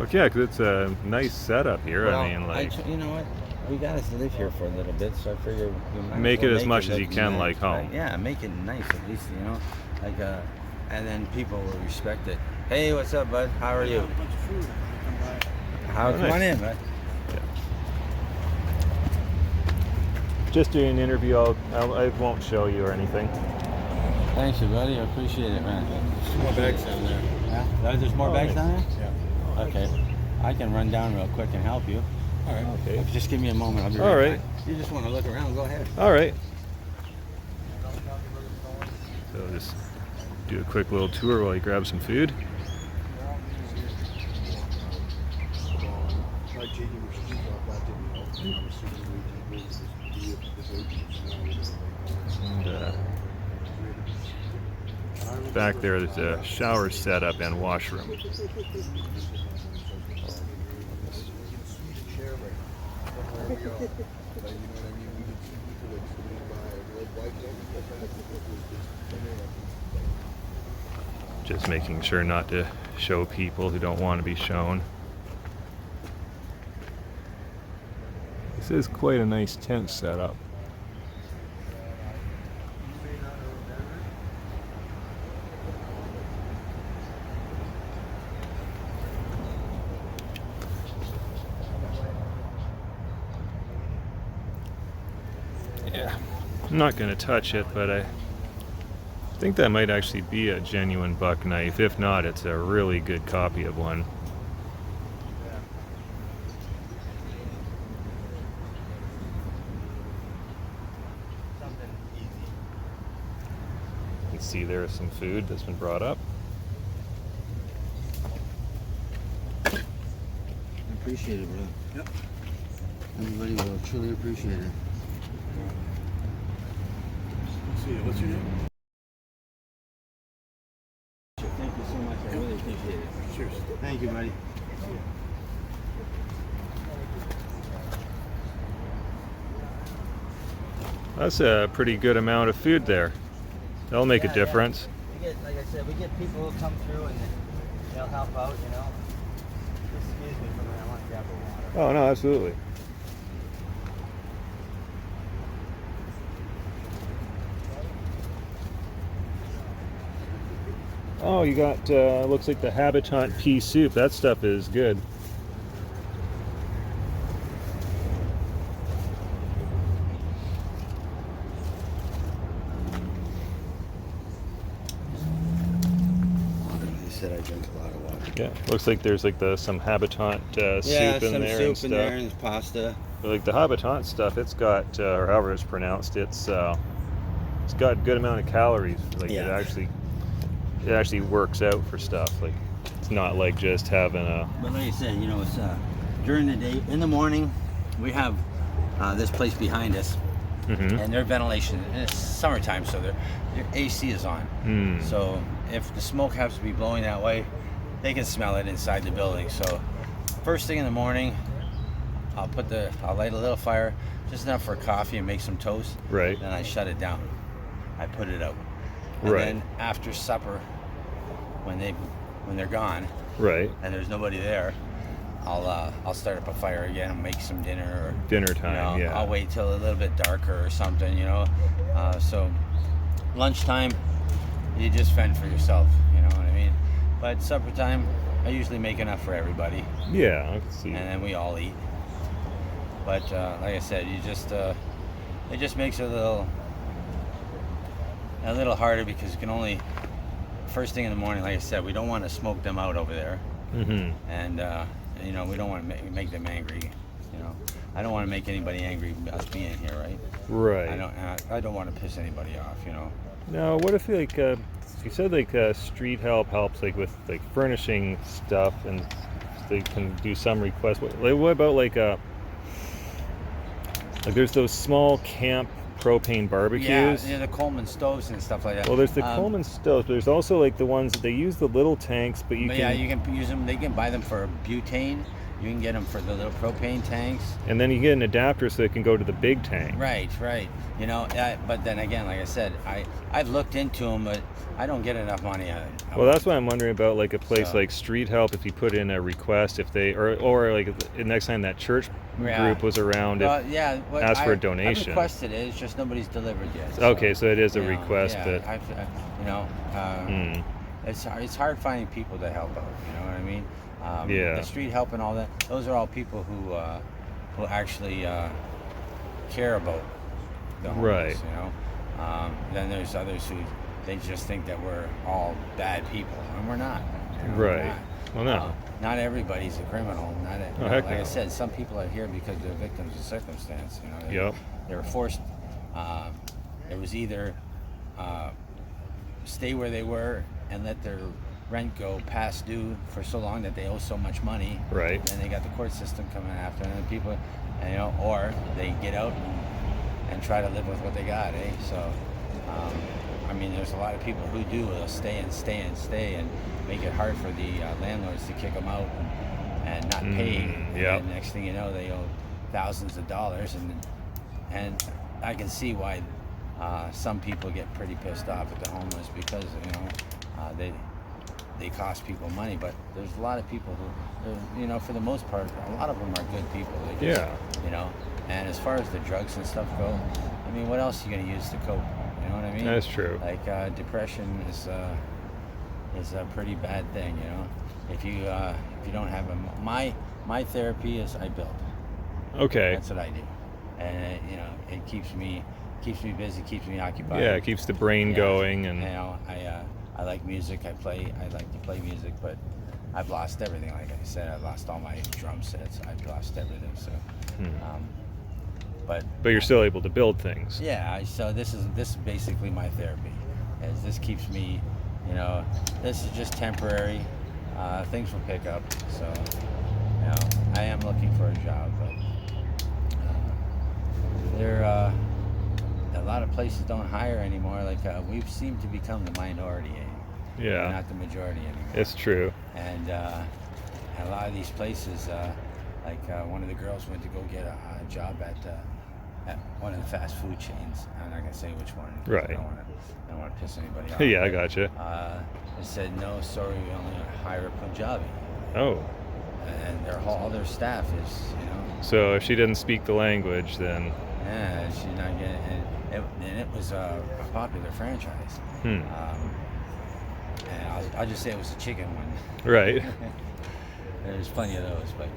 Okay, yeah, because it's a nice setup here. Well, I mean, like. you know what? We got to live here for a little bit, so I figure we might Make as well it as much as you can nice, like home. Right? Yeah, make it nice at least, you know. Like, and then people will respect it. Hey, what's up, bud? How are you? Come on in, bud. Just doing an interview. I won't show you or anything. Thanks, buddy. I appreciate it, man. There's more bags down there. Yeah? There's more bags down there? Yeah. Okay. I can run down real quick and help you. All right. Okay. Just give me a moment. I'll be All right. back. You just want to look around, go ahead. All right. So just do a quick little tour while you grab some food. And back there's a shower setup and washroom. Just making sure not to show people who don't want to be shown. This is quite a nice tent setup. Yeah, I'm not going to touch it, but I think that might actually be a genuine buck knife. If not, it's a really good copy of one. You can see there's some food that's been brought up. I appreciate it, bro. Yep. Everybody will truly appreciate it. Let's see. What's your name? Thank you so much. I really appreciate it. Cheers. Thank you, buddy. That's a pretty good amount of food there. That'll make a difference. We get, like I said, we get people who come through and they'll help out, you know. Excuse me for a minute, I want to grab a water. Oh, no, absolutely. Oh, you got, looks like the habitant pea soup. That stuff is good. They said I drink a lot of water. Yeah, looks like there's like some habitant soup in there and stuff. there and pasta. But like the habitant stuff, it's got, or however it's pronounced, it's got a good amount of calories. Like it actually works out for stuff. Like it's not like just having a. But like I said, you know, it's during the day. In the morning, we have this place behind us, and their ventilation. And it's summertime, so their AC is on. So if the smoke happens to be blowing that way, they can smell it inside the building. So first thing in the morning, I'll light a little fire, just enough for coffee and make some toast. Right. Then I shut it down. I put it out. And Right. then after supper, when they're gone, Right. and there's nobody there, I'll start up a fire again and make some dinner. Or, Dinner time, you know, yeah. I'll wait till a little bit darker or something, you know. So lunchtime, you just fend for yourself, you know what I mean? But supper time, I usually make enough for everybody, Yeah, I can see. and then we all eat. But like I said, it just makes it a little harder because you can only first thing in the morning. Like I said, we don't want to smoke them out over there, and you know, we don't want to make them angry. You know, I don't want to make anybody angry us being here, right? Right. I don't want to piss anybody off. You know. Now, what if like you said like street help helps like with like furnishing stuff and they can do some requests. What about like Like there's those small camp propane barbecues. Yeah, the Coleman stoves and stuff like that. Well, there's the Coleman stoves, but there's also like the ones that they use the little tanks, but you But can. yeah, you can use them. They can buy them for butane. You can get them for the little propane tanks. And then you get an adapter so it can go to the big tank. Right. You know, but then again, like I said, I've looked into them, but I don't get enough money out of it. Well, that's why I'm wondering about like a place like Street Help. If you put in a request, if they or like the next time that church group was around, ask for a donation. I've requested it. It's just nobody's delivered yet. Okay, so it is a request, but it's hard finding people to help out. You know what I mean? The Street Help and all that. Those are all people who actually care about the homeless. Right. You know. Then there's others who they just think that we're all bad people, and we're not. You know, right. We're not. Well, no. Not everybody's a criminal. Like I said, some people are here because they're victims of circumstance. You know, they were forced. It was either stay where they were and let their rent go past due for so long that they owe so much money. Right. And they got the court system coming after them, and people, or they get out and try to live with what they got. So. I mean, there's a lot of people who do stay and make it hard for the landlords to kick them out and not pay. And next thing you know, they owe thousands of dollars, and I can see why some people get pretty pissed off at the homeless because they cost people money. But there's a lot of people who, for the most part, a lot of them are good people. They just, And as far as the drugs and stuff go, I mean, what else are you going to use to cope? You know what I mean? That's true. Like depression is a pretty bad thing. If you don't have my therapy is I build. Okay. That's what I do, and it keeps me busy, keeps me occupied. Yeah, it keeps the brain going, and I like music. I like to play music, but I've lost everything. Like I said, I've lost all my drum sets. I've lost everything. So. But you're still able to build things. Yeah, so this is basically my therapy. This keeps me, this is just temporary. Things will pick up. So, I am looking for a job, but there a lot of places don't hire anymore. Like we've seemed to become the minority. Yeah. Not the majority anymore. It's true. And a lot of these places, one of the girls went to go get a job at one of the fast food chains. I'm not gonna say which one. Right. I don't want to piss anybody off. Yeah, I gotcha. They said no, sorry, we only hire a Punjabi. Oh. And all their staff is, So if she didn't speak the language, then. Yeah, she's not getting. And it was a popular franchise. And I'll just say it was a chicken one. Right. There's plenty of those, but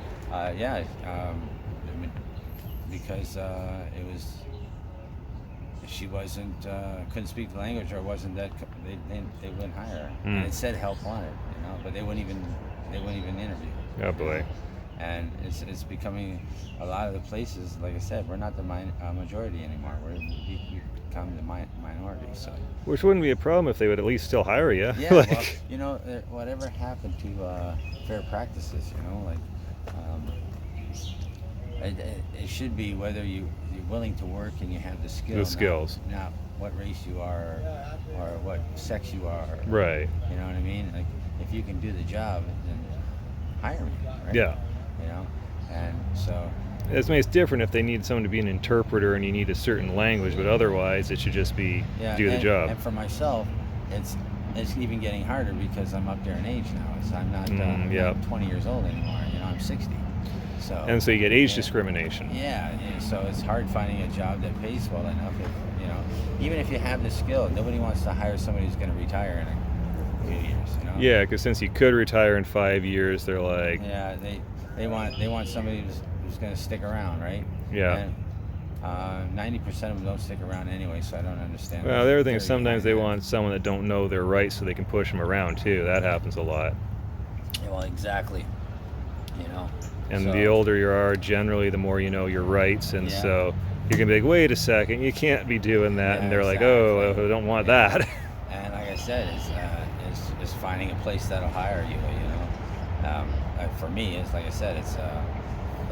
because it was, she couldn't speak the language or wasn't that, they wouldn't hire her. And it said help wanted, but they wouldn't even interview. Oh boy. And it's becoming a lot of the places. Like I said, we're not the majority anymore. We become the minority. So. Which wouldn't be a problem if they would at least still hire you. Yeah. Well, whatever happened to fair practices? It should be whether you're willing to work and you have the skills. The skills. Not what race you are or what sex you are. Right. You know what I mean? Like if you can do the job, then hire me. Right? Yeah. And so. It's different if they need someone to be an interpreter and you need a certain language, but otherwise it should just be do the job. And for myself, it's even getting harder because I'm up there in age now. So I'm not 20 years old anymore. I'm 60. And so you get age discrimination. Yeah, so it's hard finding a job that pays well enough. Even if you have the skill, nobody wants to hire somebody who's going to retire in a few years. Yeah, because since you could retire in 5 years, they're like. Yeah, they want somebody who's going to stick around, right? Yeah. And 90% of them don't stick around anyway, so I don't understand. Well, the other thing is sometimes they want someone that don't know their rights so they can push them around too. That happens a lot. Yeah, well, exactly. And the older you are, generally, the more you know your rights, and so you're gonna be like, "Wait a second, you can't be doing that," and they're exactly. like, "Oh, I don't want that." And like I said, it's finding a place that'll hire you. For me, it's like I said,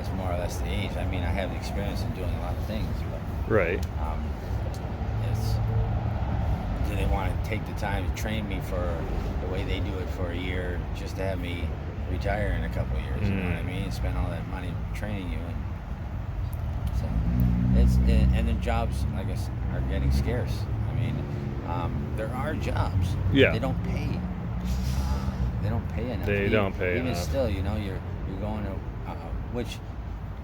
it's more or less the age. I mean, I have the experience in doing a lot of things, but Right. it's, do they want to take the time to train me for the way they do it for a year just to have me retire in a couple of years? You know what I mean? Spend all that money training you, and so and the jobs, I guess, are getting scarce. I mean, there are jobs. Yeah. They don't pay. They don't pay enough. They don't pay even enough. Still, you know, you're going to which,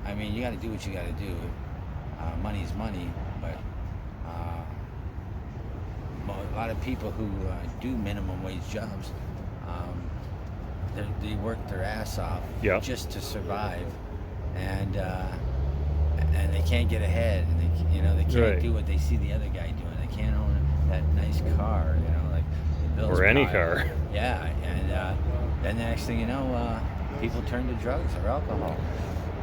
I mean, you got to do what you got to do. Money's money, but a lot of people who do minimum wage jobs, they work their ass off just to survive, and they can't get ahead, and they can't do what they see the other guy doing. They can't own that nice car, you know, like the bills Or any pile. car. Yeah, and then the next thing you know, people turn to drugs or alcohol.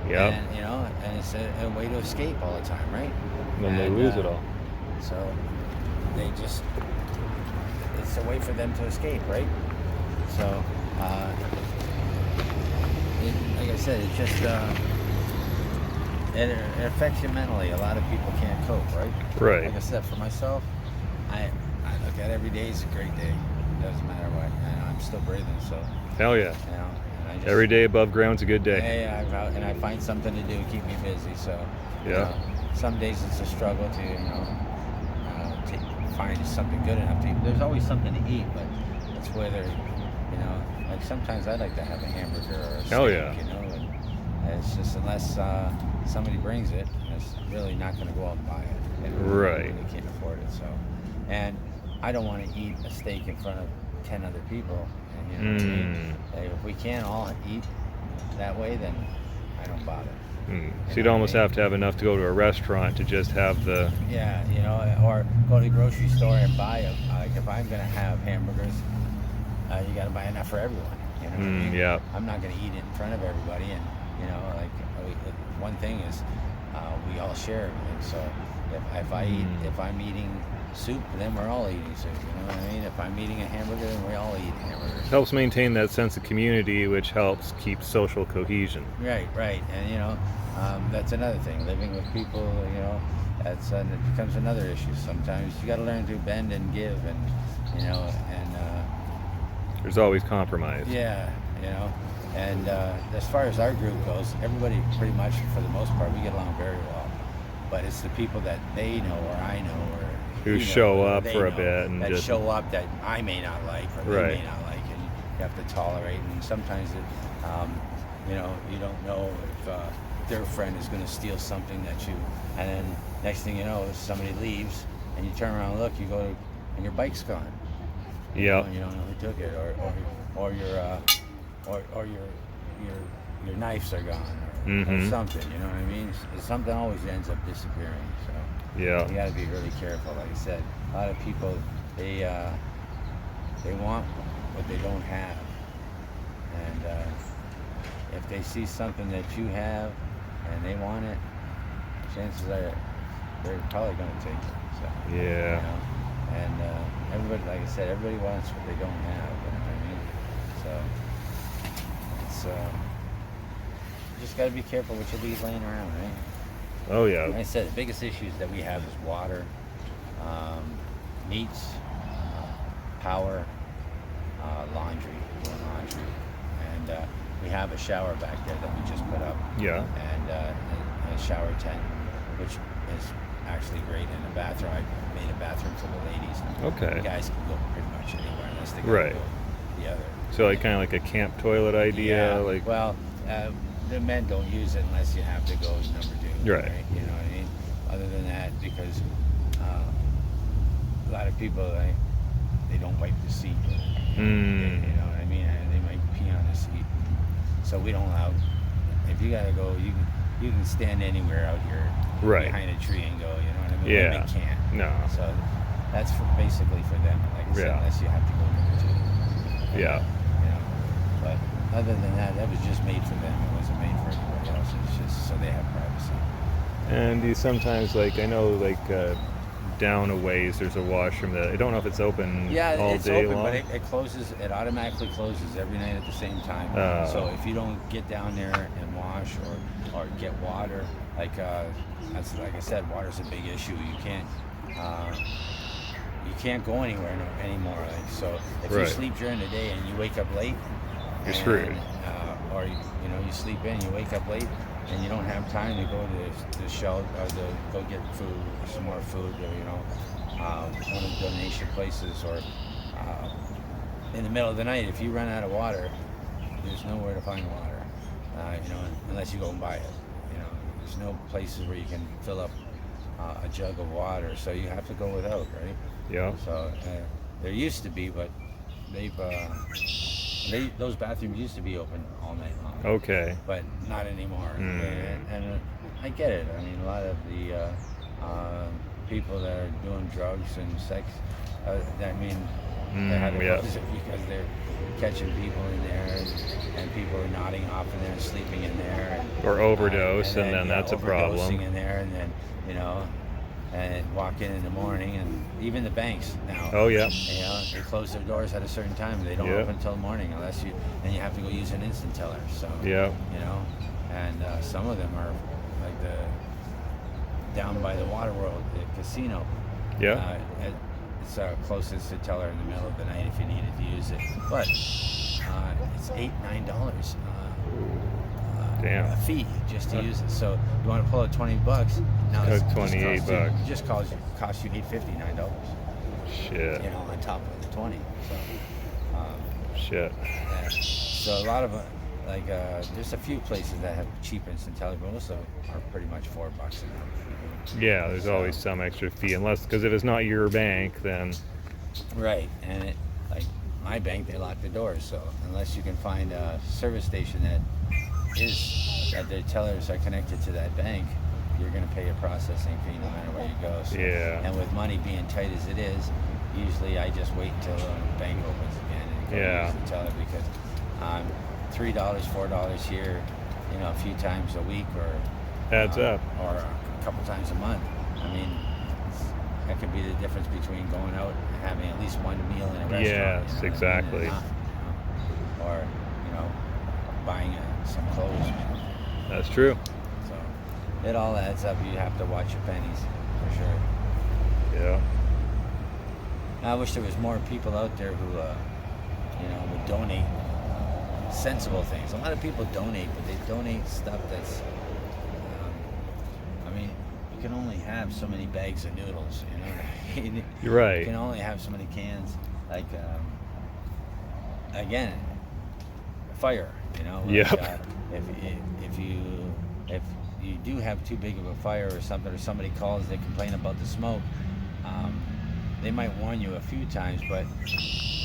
Yep. And you know, and it's a way to escape all the time, right? And then they lose it all. So they just, it's a way for them to escape, right? So, like I said, it's just, it affects you mentally. A lot of people can't cope, right? Right. Like I said, for myself, I look at every day as a great day. Doesn't matter what, and I'm still breathing, so, Hell yeah. you know. And I just, Every day above ground's a good day. yeah, and I find something to do, keep me busy. So, you Yeah. know, some days it's a struggle to, you know, find something good enough to eat. There's always something to eat, but it's whether, you know, like sometimes I like to have a hamburger or a steak, Hell yeah. you know, and it's just unless somebody brings it, it's really not going to go out and buy it. And Right. They can't afford it, so. And I don't want to eat a steak in front of 10 other people. And, you know what I mean? Like, if we can't all eat that way, then I don't bother. So you'd almost have to have enough to go to a restaurant to just have the. Yeah, you know, or go to the grocery store and buy them. Like if I'm gonna have hamburgers, you gotta buy enough for everyone. You know what I mean? Yeah. I'm not gonna eat it in front of everybody, and you know, like one thing is, we all share everything. So if I'm eating soup, then we're all eating soup. You know what I mean? If I'm eating a hamburger, then we all eat hamburgers. Helps maintain that sense of community, which helps keep social cohesion. Right, and you know, that's another thing. Living with people, you know, that's it becomes another issue. Sometimes you got to learn to bend and give, and you know, and There's always compromise. yeah, you know, and as far as our group goes, everybody pretty much, for the most part, we get along very well. But it's the people that they know or I know or Who you know, show or up they for a know, bit and that just show up that I may not like or Right. they may not like, and you have to tolerate. And sometimes you know, you don't know if their friend is going to steal something that you, and then next thing you know, somebody leaves, and you turn around and look, you go to, and your bike's gone. Yeah. You don't know who took it, or your knives are gone, or something. You know what I mean? Something always ends up disappearing. So Yeah. you got to be really careful. Like I said, a lot of people they want what they don't have, and if they see something that you have and they want it, chances are they're probably going to take it. So, Yeah. you know? And everybody, like I said, everybody wants what they don't have. You know what I mean? So it's you just got to be careful what you leave laying around, right? Oh yeah. Like I said, the biggest issues that we have is water, meats, power, laundry, and we have a shower back there that we just put up. Yeah. And a shower tent, which is actually great, and a bathroom. I made a bathroom for the ladies. Okay. The guys can go pretty much anywhere unless they go Right. to the other. So like kind of like a camp toilet idea, Yeah, like. well, the men don't use it unless you have to go number 2. Right. You know what I mean? Other than that, because a lot of people they don't wipe the seat. You know what I mean? And they might pee on the seat. So we don't allow. If you gotta go, you can stand anywhere out here Right. behind a tree and go. You know what I mean? Yeah. Women can't. No. So that's basically for them. Like I said, Yeah. unless you have to go number 2. Yeah. You know, but other than that was just made for them. It wasn't made for anybody else. It's just so they have privacy. And you sometimes like I know like down a ways there's a washroom that I don't know if it's open Yeah, all it's day open, long. but it closes. It automatically closes every night at the same time. Oh. So if you don't get down there and wash, or get water. Like that's like I said, water's a big issue. You can't go anywhere anymore. Like, so if you Right. sleep during the day and you wake up late, You're screwed. or you sleep in, you wake up late, and you don't have time to go to the shelter or to go get food, some more food, or one of the donation places, or in the middle of the night, if you run out of water, there's nowhere to find water. Unless you go and buy it. There's no places where you can fill up a jug of water, so you have to go without, right? Yeah. So there used to be, but those bathrooms used to be open all night long. Okay. But not anymore. Mm. And I get it. I mean, a lot of the people that are doing drugs and sex, they had to yeah. close it because they're catching people in there, and people are nodding off in there and sleeping in there. Or overdose, and then that's a problem. Overdosing in there, and then, and walk in the morning, and even the banks now. Oh, yeah. They close their doors at a certain time. They don't Yeah. open until the morning and you have to go use an instant teller. So, Yeah. and some of them are like down by the Waterworld, the casino. Yeah. It's closest to teller in the middle of the night if you needed to use it. But it's $8-9 Damn. a fee just to use it. So you want to pull out $20? Now It's it's $28 bucks. It just cost you $8.59. Shit. On top of the 20. So, Shit. yeah. So a lot of there's a few places that have cheap instant teller, but most of them are pretty much $4 an hour. Yeah, there's always some extra fee, because if it's not your bank, then Right, and like my bank, they lock the doors. So unless you can find a service station that their tellers are connected to that bank, you're going to pay a processing fee no matter where you go. So, Yeah. And with money being tight as it is, usually I just wait until the bank opens again and go Yeah. use the teller, because $3, $4 here, a few times a week, or adds up. or a couple times a month. I mean, that could be the difference between going out and having at least one meal in a restaurant. Yes, exactly. Or buying some clothes. That's true. So it all adds up. You have to watch your pennies for sure. Yeah. I wish there was more people out there who, would donate sensible things. A lot of people donate, but they donate stuff that's. You can only have so many bags of noodles. You're right. You can only have so many cans. Like, again, fire. Yep. If you do have too big of a fire or something, or somebody calls, they complain about the smoke. They might warn you a few times, but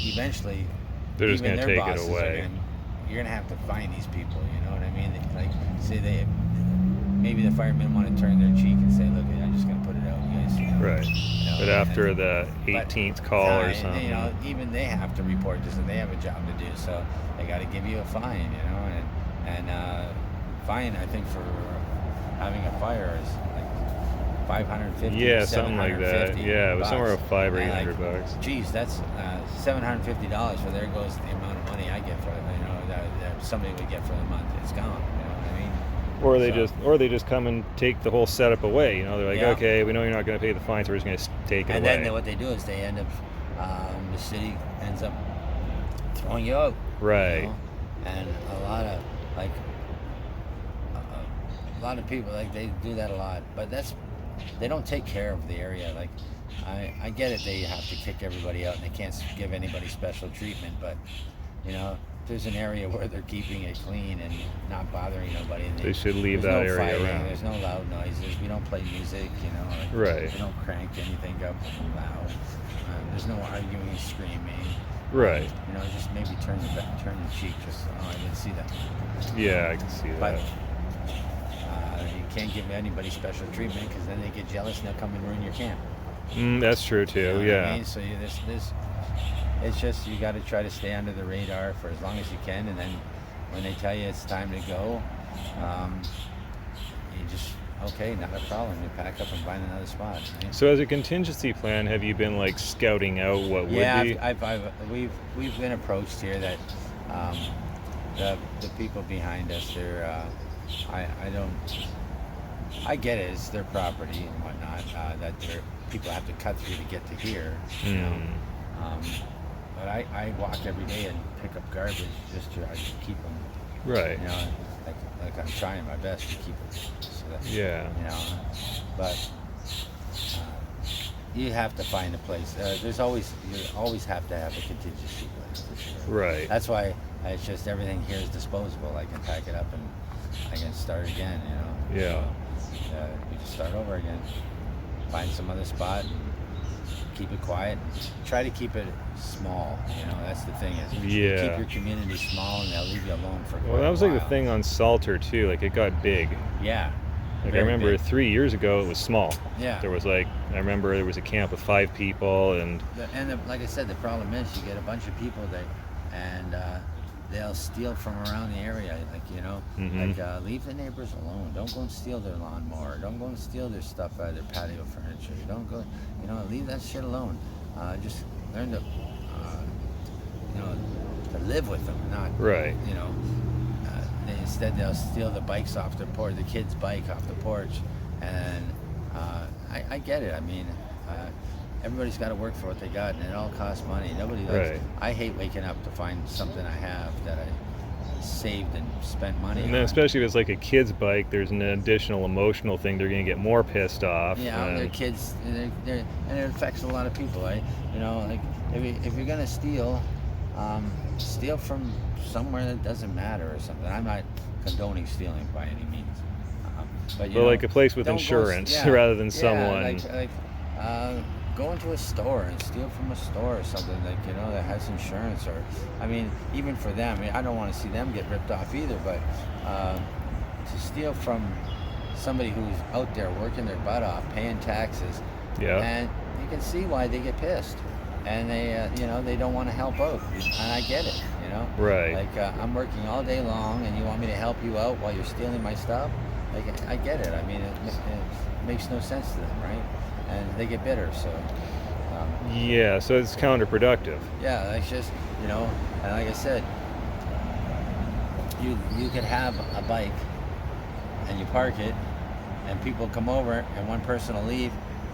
eventually, They're just even going to their take it bosses are away. you're gonna have to find these people. You know what I mean? Like, say maybe the firemen want to turn their cheek and say, "Look, I'm just gonna put it out, you guys." Right. But after the 18th call or something. Even they have to report this, and they have a job to do, so they got to give you a fine. And fine, I think, for having a fire is like $550. Yeah, something like that. Yeah, it was somewhere around $500 or And $800. Geez, that's $750. So there goes the amount of money I get for that somebody would get for the month. It's gone. You know what I mean? Or they just come and take the whole setup away. They're like, Yeah. okay, we know you're not going to pay the fine, so we're just going to take it And away. then what they do is they end up, the city ends up throwing you out. Right. And a lot of people, they do that a lot, but they don't take care of the area. Like, I get it, they have to kick everybody out and they can't give anybody special treatment, but there's an area where they're keeping it clean and not bothering nobody. And They should leave there's that no area fighting, around. There's no loud noises. We don't play music, Right. We don't crank anything up loud. There's no arguing and screaming. Right. Just maybe turn the cheek. Just, I didn't see that. Yeah, I can see But that. you can't give anybody special treatment, because then they get jealous and they'll come and ruin your camp. That's true too. You know what Yeah. I mean? So it's just, you got to try to stay under the radar for as long as you can, and then when they tell you it's time to go, you just, okay, not a problem. You pack up and find another spot. Right? So as a contingency plan, have you been scouting out what would be? Yeah, we've been approached here that the people behind us, I don't. I get it. It's their property and whatnot. That people have to cut through to get to here. You know. But I walk every day and pick up garbage just to keep them. Right. You know, like I'm trying my best to keep it. So that, Yeah. You know, but you have to find a place. You always have to have a contingency place. For sure. Right. That's why it's just everything here is disposable. I can pack it up and I can start again. You know. Yeah. So, we just start over again. Find some other spot. And keep it quiet. Try to keep it small. You know, that's the thing. Is Yeah. keep your community small, and they'll leave you alone for. Well, that was like the while. thing on Salter too. Like it got big. Yeah. Like I Very remember big. 3 years ago, it was small. Yeah. There was I remember there was a camp of 5 people, and Like I said, the problem is you get a bunch of people that, and they'll steal from around the area. Like leave the neighbors alone. Don't go and steal their lawnmower. Don't go and steal their stuff out of their patio furniture. Don't go, leave that shit alone. Just learn to, to live with them, not right. Instead they'll steal the bikes off the porch, the kid's bike off the porch, and I get it. I mean, everybody's got to work for what they got, and it all costs money. Nobody likes. Right. I hate waking up to find something I have that I saved and spent money And then on. especially if it's like a kid's bike, there's an additional emotional thing. They're gonna get more pissed off. Yeah, and- they're kids, and it affects a lot of people. Right? Like if you're gonna steal, steal from somewhere that doesn't matter or something. I'm not condoning stealing by any means, but like a place with don't go- insurance yeah, rather than yeah, someone. Go into a store and steal from a store or something that has insurance, or even for them. I don't want to see them get ripped off either, but to steal from somebody who's out there working their butt off, paying taxes, Yeah. and you can see why they get pissed, and they don't want to help out, and I get it. Right. Like I'm working all day long, and you want me to help you out while you're stealing my stuff? Like I get it. It makes no sense to them, right? And they get bitter. So Yeah, so it's counterproductive. yeah, it's just and like I said, you could have a bike, and you park it, and people come over, and one person will leave,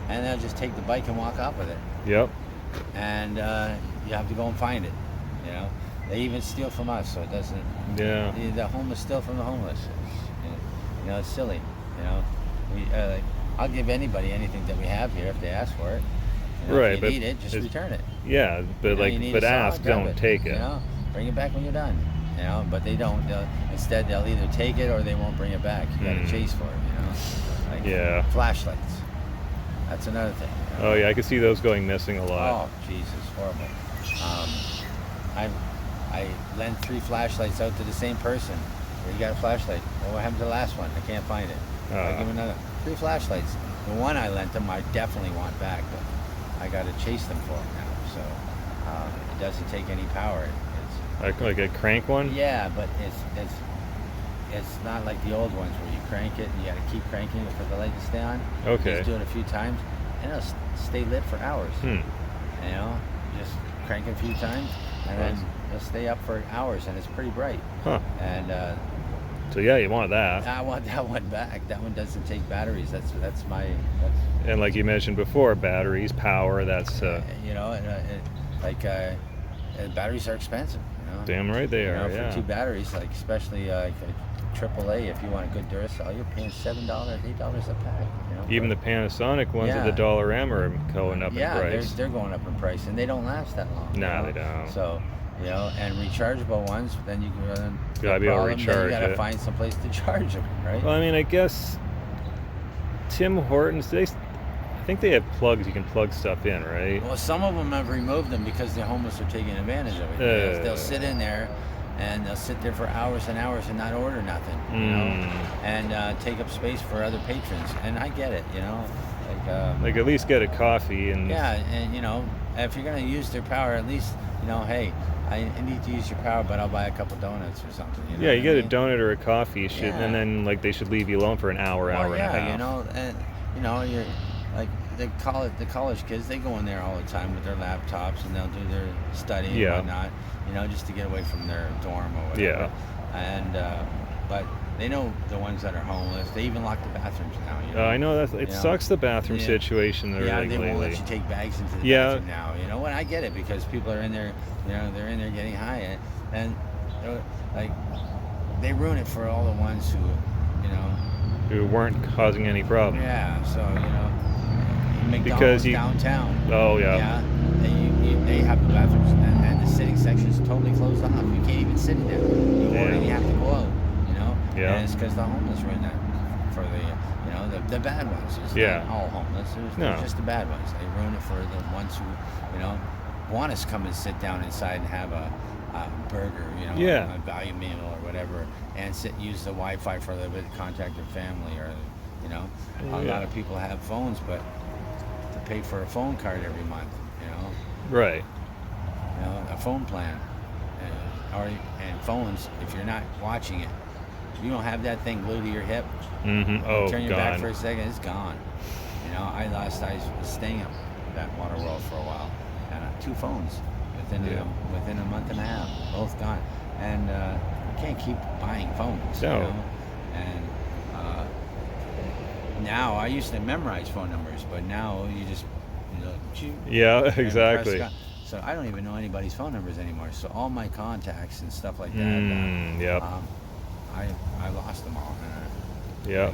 and they'll just take the bike and walk off with it, Yep. and you have to go and find it. They even steal from us, so it doesn't. Yeah. The homeless steal from the homeless. It's silly. I'll give anybody anything that we have here if they ask for it. Right, if but you need it, just it's- return it. Yeah, but You need but a saw, ask, grab don't take it. Bring it back when you're done. But they don't. Instead, they'll either take it or they won't bring it back. You got to chase for it. Like Yeah. flashlights. That's another thing. Oh yeah, I could see those going missing a lot. Oh, Jesus, horrible. I lent 3 flashlights out to the same person. Well, you got a flashlight. Well, what happened to the last one? I can't find it. I give him another 3 flashlights. The one I lent them, I definitely want back, but I got to chase them for it now. So it doesn't take any power. Like a crank one? Yeah, but it's not like the old ones where you crank it and you got to keep cranking it for the light to stay on. Okay. Just do it a few times, and it'll stay lit for hours. Just crank it a few times, and then it'll stay up for hours, and it's pretty bright. Huh. And So yeah, you want that. I want that one back. That one doesn't take batteries. That's And like you mentioned before, batteries, power. That's batteries are expensive. damn right they are. For Yeah. 2 batteries, like especially AAA, if you want a good Duracell, you're paying $7, $8 a pack. Even the Panasonic ones at the $1 are going up in price. they're going up in price, and they don't last that long. No, they don't. So, and rechargeable ones, then you can Gotta be able to recharge you gotta it. find some place to charge them, right? Well, I guess Tim Hortons. I think they have plugs. You can plug stuff in, right? Well, some of them have removed them because the homeless are taking advantage of it. They'll sit in there, and they'll sit there for hours and hours and not order nothing, and take up space for other patrons. And I get it, Like at least get a coffee and. Yeah, and if you're gonna use their power, at least hey, I need to use your power, but I'll buy a couple donuts or something. Yeah, you what get I a donut or a coffee, and then they should leave you alone for an hour, hour and a half. And you're like the college kids. They go in there all the time with their laptops, and they'll do their study and whatnot. Just to get away from their dorm or whatever. Yeah. And but They know the ones that are homeless. They even lock the bathrooms now. You know? I know that it You know? sucks, the bathroom Yeah. situation there Yeah, like they won't lately. let you take bags into the Yeah. bathroom now. You know, and I get it because people are in there. You know, they're in there getting high, and like they ruin it for all the ones who, you know. Who weren't causing any problem. Yeah. So you know, McDonald's Because you- downtown. Oh yeah. Yeah. They have the bathrooms and the sitting section's totally closed off. You can't even sit in there. You order and you have to go out. You know. Yeah. And it's because the homeless ruin that for the you know the bad ones. It's Yeah. not all homeless. There's just the bad ones. They ruin it for the ones who you know want us to come and sit down inside and have a burger, you know, Yeah. a value meal or whatever, and use the Wi-Fi for a little bit, contact their family, or you know, a lot of people have phones, but to pay for a phone card every month, you know, Right. you know, a phone plan, and phones. If you're not watching it, you don't have that thing glued to your hip. Mm-hmm. Oh, Turn your back gone. for a second, it's gone. You know, I was staying up that Water World for a while, and 2 phones within a month and a half, both gone. And you can't keep buying phones. No. You know? And now I used to memorize phone numbers, but now you just Yeah, and exactly. press so I don't even know anybody's phone numbers anymore. So all my contacts and stuff like that. Yep. I lost them all. Yep.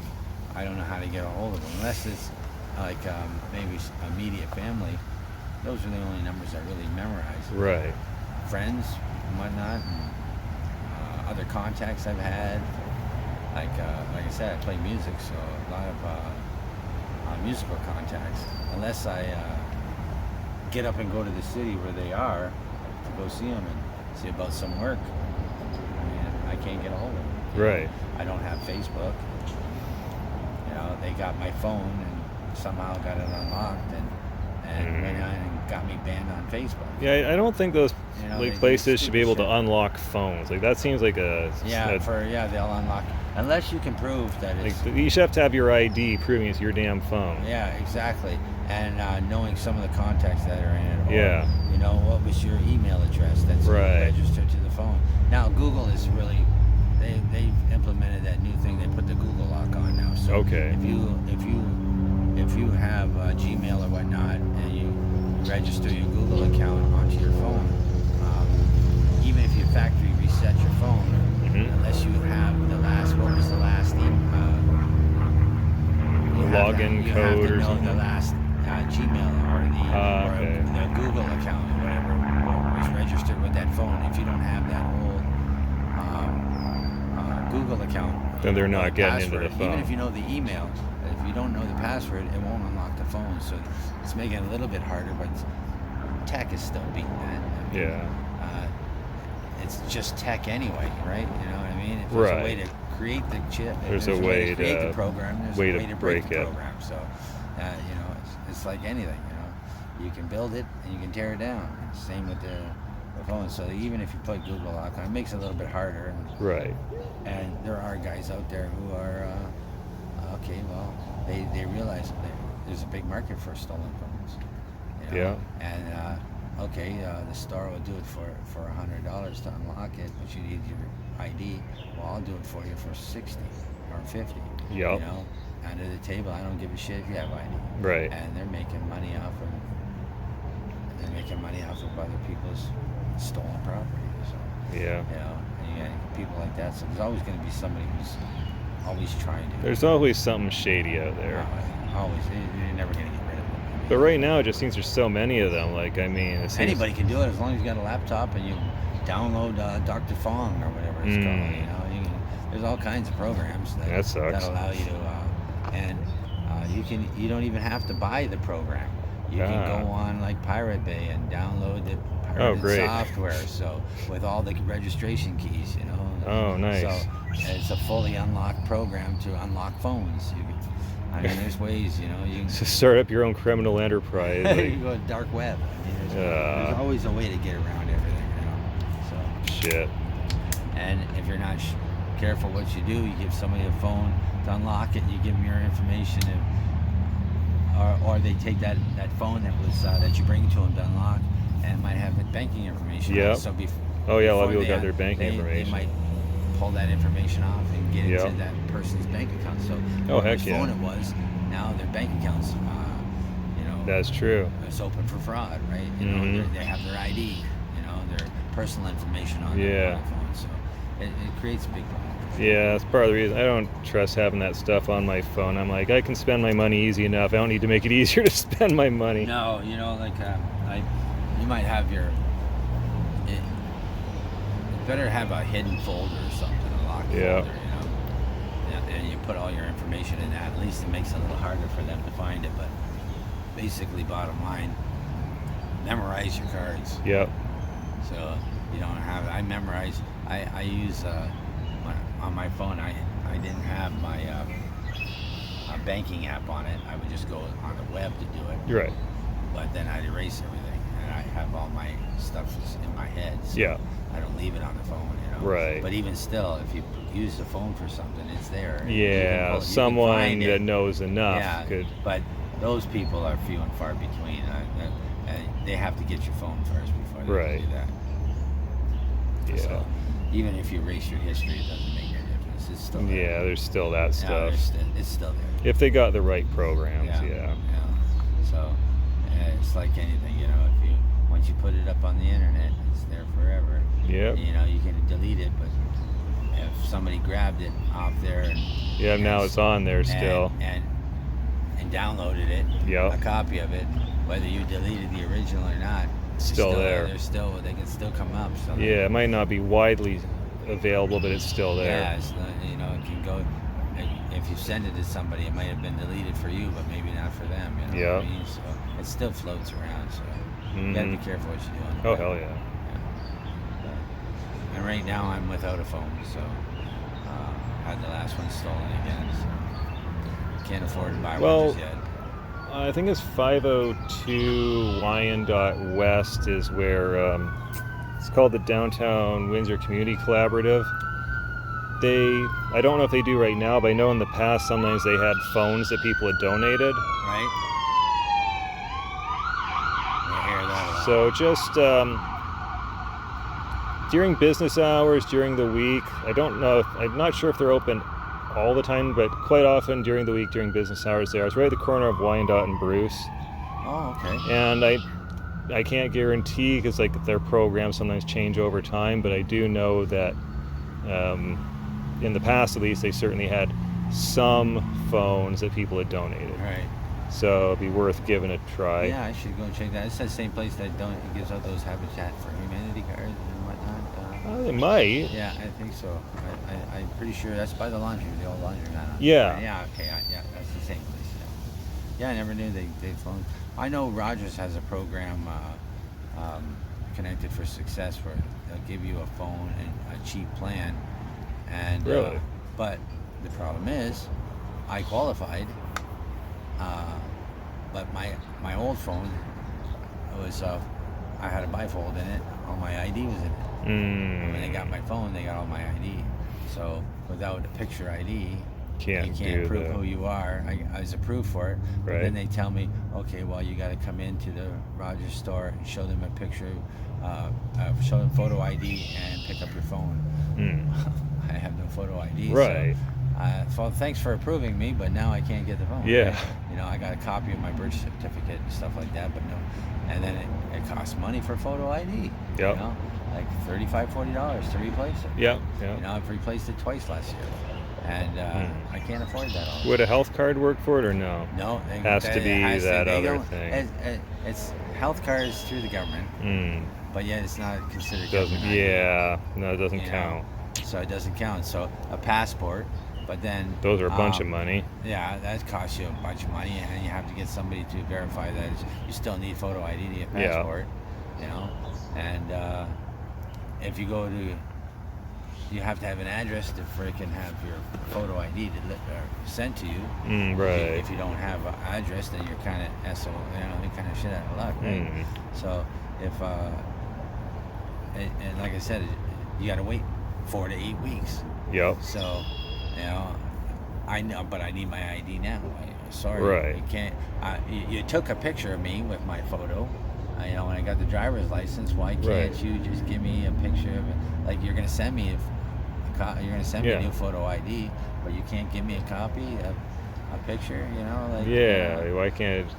I don't know how to get a hold of them unless it's like maybe immediate family. Those are the only numbers I really memorized. Right. Friends and whatnot, and other contacts I've had. Like I said, I play music, so a lot of musical contacts. Unless I get up and go to the city where they are to go see them and see about some work, I can't get a hold of them. Right. I don't have Facebook. You know, they got my phone and somehow got it unlocked and went on and got me banned on Facebook. Yeah, I don't think those You know, like they do places should be able stupid to unlock phones. Like that seems like a they'll unlock unless you can prove that it's like you should have to have your ID proving it's your damn phone. yeah, exactly. And knowing some of the contacts that are in it. Or, Yeah. you know, what was your email address that's Right. registered to the phone. Now Google is really they've implemented that new thing. They put the Google lock on now. So Okay. if you have Gmail or whatnot and you register your Google account onto your phone, even if you factory reset your phone, unless you have what was the last login you code have to or know something? the last Gmail or Okay. the Google account or whatever was registered with that phone. If you don't have that whole Google account, Then they're not or getting into the password, even phone. if you know the email, if you don't know the password, it won't unlock the phone. So it's making it a little bit harder, but tech is still beating that. I mean, Yeah. it's just tech anyway, right? You know what I mean? If there's a way to create the chip, if There's a way to create to- the program, there's way a to way to break the break it. program. So, you know, it's like anything, you know. You can build it and you can tear it down. Same with the phone. So even if you put Google lock on, it makes it a little bit harder. Right. And there are guys out there who are, okay, well, they realize that there's a big market for stolen phones. You know? Yeah. And, okay, the store will do it for $100 to unlock it, but you need your ID. Well, I'll do it for you for 60 or 50. Yep. You know, under the table, I don't give a shit if you have ID. Right. And they're making money off of other people's stolen property. So, Yeah. you know, and you got people like that. So there's always going to be somebody who's always trying to. There's always something shady out there. Always. You're never going to get rid of them. But right now, it just seems there's so many of them. Like, I mean, it seems, Anybody can do it as long as you got a laptop and you download Dr. Fong or whatever it's called. You know, there's all kinds of programs That sucks. that allow you to, and you don't even have to buy the program. You can go on like Pirate Bay and download the pirated great. software. So with all the registration keys, you know. Oh, nice. So it's a fully unlocked program to unlock phones. I mean, there's ways, you know. You can to start up your own criminal enterprise. you Like, go to dark web. I mean, there's always a way to get around everything, you know. So, shit. and if you're not careful what you do, you give somebody a phone to unlock it. You give them your information, or they take that phone that you bring to them to unlock, and it might have the banking information. Yep. So Oh yeah, a lot of before people got their banking information. They might pull that information off and get it Yeah. to that person's bank account. So Oh, heck whose yeah. phone it was, now their bank accounts, That's true. it's open for fraud, right? You know, Mhm. they have their ID, their personal information on Yeah. their phone. So it creates a big problem. Yeah, that's part of the reason I don't trust having that stuff on my phone. I'm like, I can spend my money easy enough. I don't need to make it easier to spend my money. No, you might have it's better have a hidden folder or something, a locked Yeah. folder, and you put all your information in that. At least it makes it a little harder for them to find it. But basically, bottom line, memorize your cards. Yep. So you don't have. I memorize. I use on my phone. I didn't have my banking app on it. I would just go on the web to do it. You're right. But then I'd erase everything, and I have all my stuff in my head. So Yeah. I don't leave it on the phone. Right. But even still, if you use the phone for something, it's there. Yeah, you can someone find it. that knows enough Yeah, could. but those people are few and far between. They have to get your phone first before they Right. can do that. Yeah. So even if you erase your history, it doesn't make any difference. It's still there. Yeah, there's still that Yeah, stuff. it's still there. If they got the right programs, yeah. So it's like anything, if you once you put it up on the internet, it's there forever. Yep. You can delete it, but if somebody grabbed it off there and Yeah, now it's on there still. and downloaded it, Yep. a copy of it, whether you deleted the original or not, It's still there. They can still come up. So Yeah, it might not be widely available, but it's still there. Yeah, it can go. If you send it to somebody, it might have been deleted for you, but maybe not for them. You know what I mean? So it still floats around. So you gotta be careful what you do on the Oh, web. hell yeah. And right now I'm without a phone, so had the last one stolen again. So can't afford to buy one just yet. I think it's 502 West is where it's called the Downtown Windsor Community Collaborative. I don't know if they do right now, but I know in the past sometimes they had phones that people had donated. Right? I hear that a lot. So just during business hours, during the week, I'm not sure if they're open all the time, but quite often during the week, during business hours there. I was right at the corner of Wyandotte and Bruce. Oh, okay. And I can't guarantee because their programs sometimes change over time, but I do know that in the past at least they certainly had some phones that people had donated. Right. So it'd be worth giving a try. Yeah, I should go check that. It's the same place that gives out those Habitat for Humanity cards and whatnot. They might. Yeah, I think so. I'm pretty sure that's by the laundry, the old laundromat. Yeah. Yeah. Okay. Yeah, that's the same place. Yeah. I never knew they'd flown. I know Rogers has a program connected for success where they'll give you a phone and a cheap plan. And Really? but the problem is, I qualified. But my old phone was I had a bifold in it. All my ID was in it. When they got my phone, they got all my ID. So without a picture ID, you Can't can't do prove that. who you are. I was approved for it. But Right. then they tell me, okay, well, you got to come into the Rogers store and show them a picture, show them photo ID and pick up your phone. I have no photo ID. Right. So thanks for approving me, but now I can't get the phone. Yeah. I got a copy of my birth certificate and stuff like that, but no. And then it costs money for photo ID. Yep. Like $35, $40 to replace it. Yep. I've replaced it twice last year, and I can't afford that all. Would a health card work for it or no? No, Has to be that they other don't- thing. It's health cards through the government, but yet it's not considered Doesn't. government ID, Yeah. No, it doesn't you know. count. So it doesn't count. So a passport, but then Those are a bunch of money. Yeah, that costs you a bunch of money, and you have to get somebody to verify that you still need photo ID to get a passport. And if you go to, you have to have an address to freaking have your photo ID sent to you. Right. If you don't have an address, then you're kind of you're kind of shit out of luck, right? So if and like I said, you got to wait 4 to 8 weeks. Yep. So, I know, but I need my ID now. Sorry, Right. you can't. You took a picture of me with my photo. When I got the driver's license, why can't Right. you just give me a picture of it? Like you're gonna send me a you're gonna send me Yeah. a new photo ID, but you can't give me a copy, a picture, you know, like Yeah, why can't it?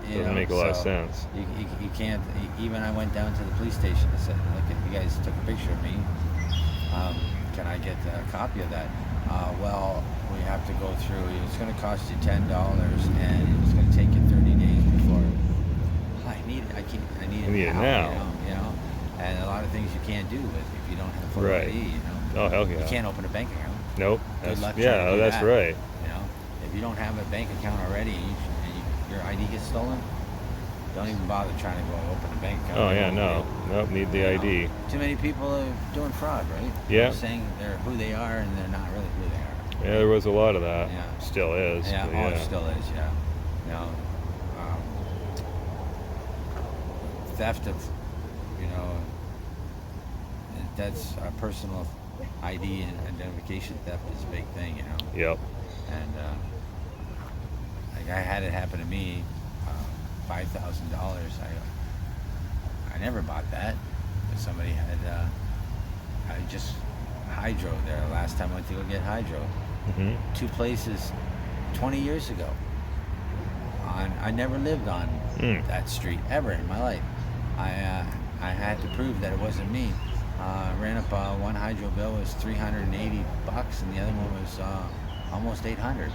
you Doesn't know, make a lot of so sense. You can't. Even I went down to the police station and said, "Look, at you guys took a picture of me. Can I get a copy of that?" Well, we have to go through. It's going to cost you $10, and it's going to take you 30 days before. I need it. I can't. I need You need it now. You know, and a lot of things you can't do if you don't have photo Right. ID. You know. Oh, hell yeah. You can't open a bank account. Nope. Good luck Yeah, trying to do that's that. right. You know, if you don't have a bank account already and your ID gets stolen, don't even bother trying to go open a bank account. Oh They yeah, won't no. do it. Nope, need the You know, ID. Too many people are doing fraud, right? Yeah. They're saying they're who they are and they're not really who they are. Yeah, there was a lot of that. Yeah. Still is. Yeah, but oh, it still is, yeah. You know, theft of, you know, that's personal ID and identification theft is a big thing, you know. Yep. And like I had it happen to me, $5,000. I never bought that. But somebody had. I just hydro there. Last time I went to go get hydro, Hmm. 2 places, 20 years ago. I never lived on that street ever in my life. I had to prove that it wasn't me. Ran up one hydro bill was $380, and the other one was almost $800.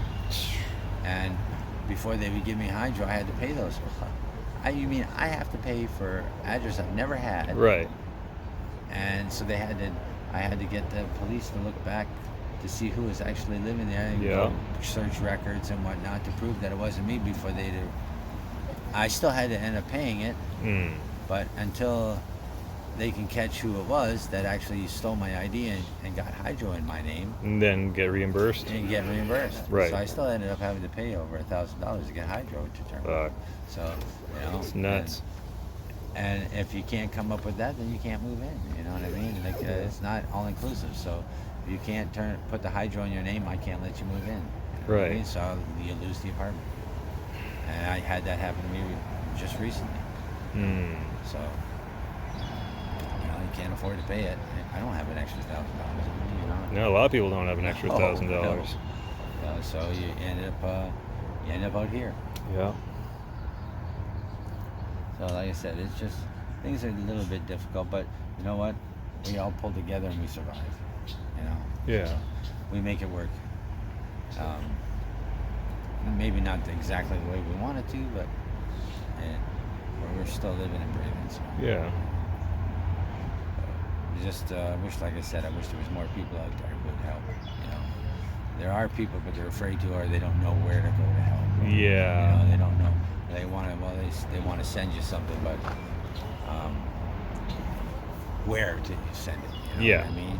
And before they would give me hydro, I had to pay those. You mean I have to pay for address I've never had? Right. And so I had to get the police to look back to see who was actually living there and go search records and whatnot to prove that it wasn't me before they did. I still had to end up paying it, but until they can catch who it was that actually stole my ID and got hydro in my name And then get reimbursed. and get reimbursed. Right. So I still ended up having to pay over $1,000 to get hydro to turn. Fuck. So, you know, It's nuts. And if you can't come up with that, then you can't move in. You know what I mean? Like it's not all inclusive. So if you can't put the hydro in your name, I can't let you move in. You know what I Right. mean? So you lose the apartment. And I had that happen to me just recently. So you know, you can't afford to pay it. I don't have an extra $1,000. You know? No, a lot of people don't have an extra Oh, $1,000. no. So you end up out here. Yeah. So like I said, it's just things are a little bit difficult, but you know what? We all pull together and we survive. You know. Yeah. We make it work. Maybe not exactly the way we want it to, but we're still living and breathing. So Yeah. just wish, like I said, I wish there was more people out there who would help. You know, there are people, but they're afraid to, or they don't know where to go to help. Yeah. You know, they don't know. They want to. Well, they want to send you something, but where to send it? You know Yeah. what I mean?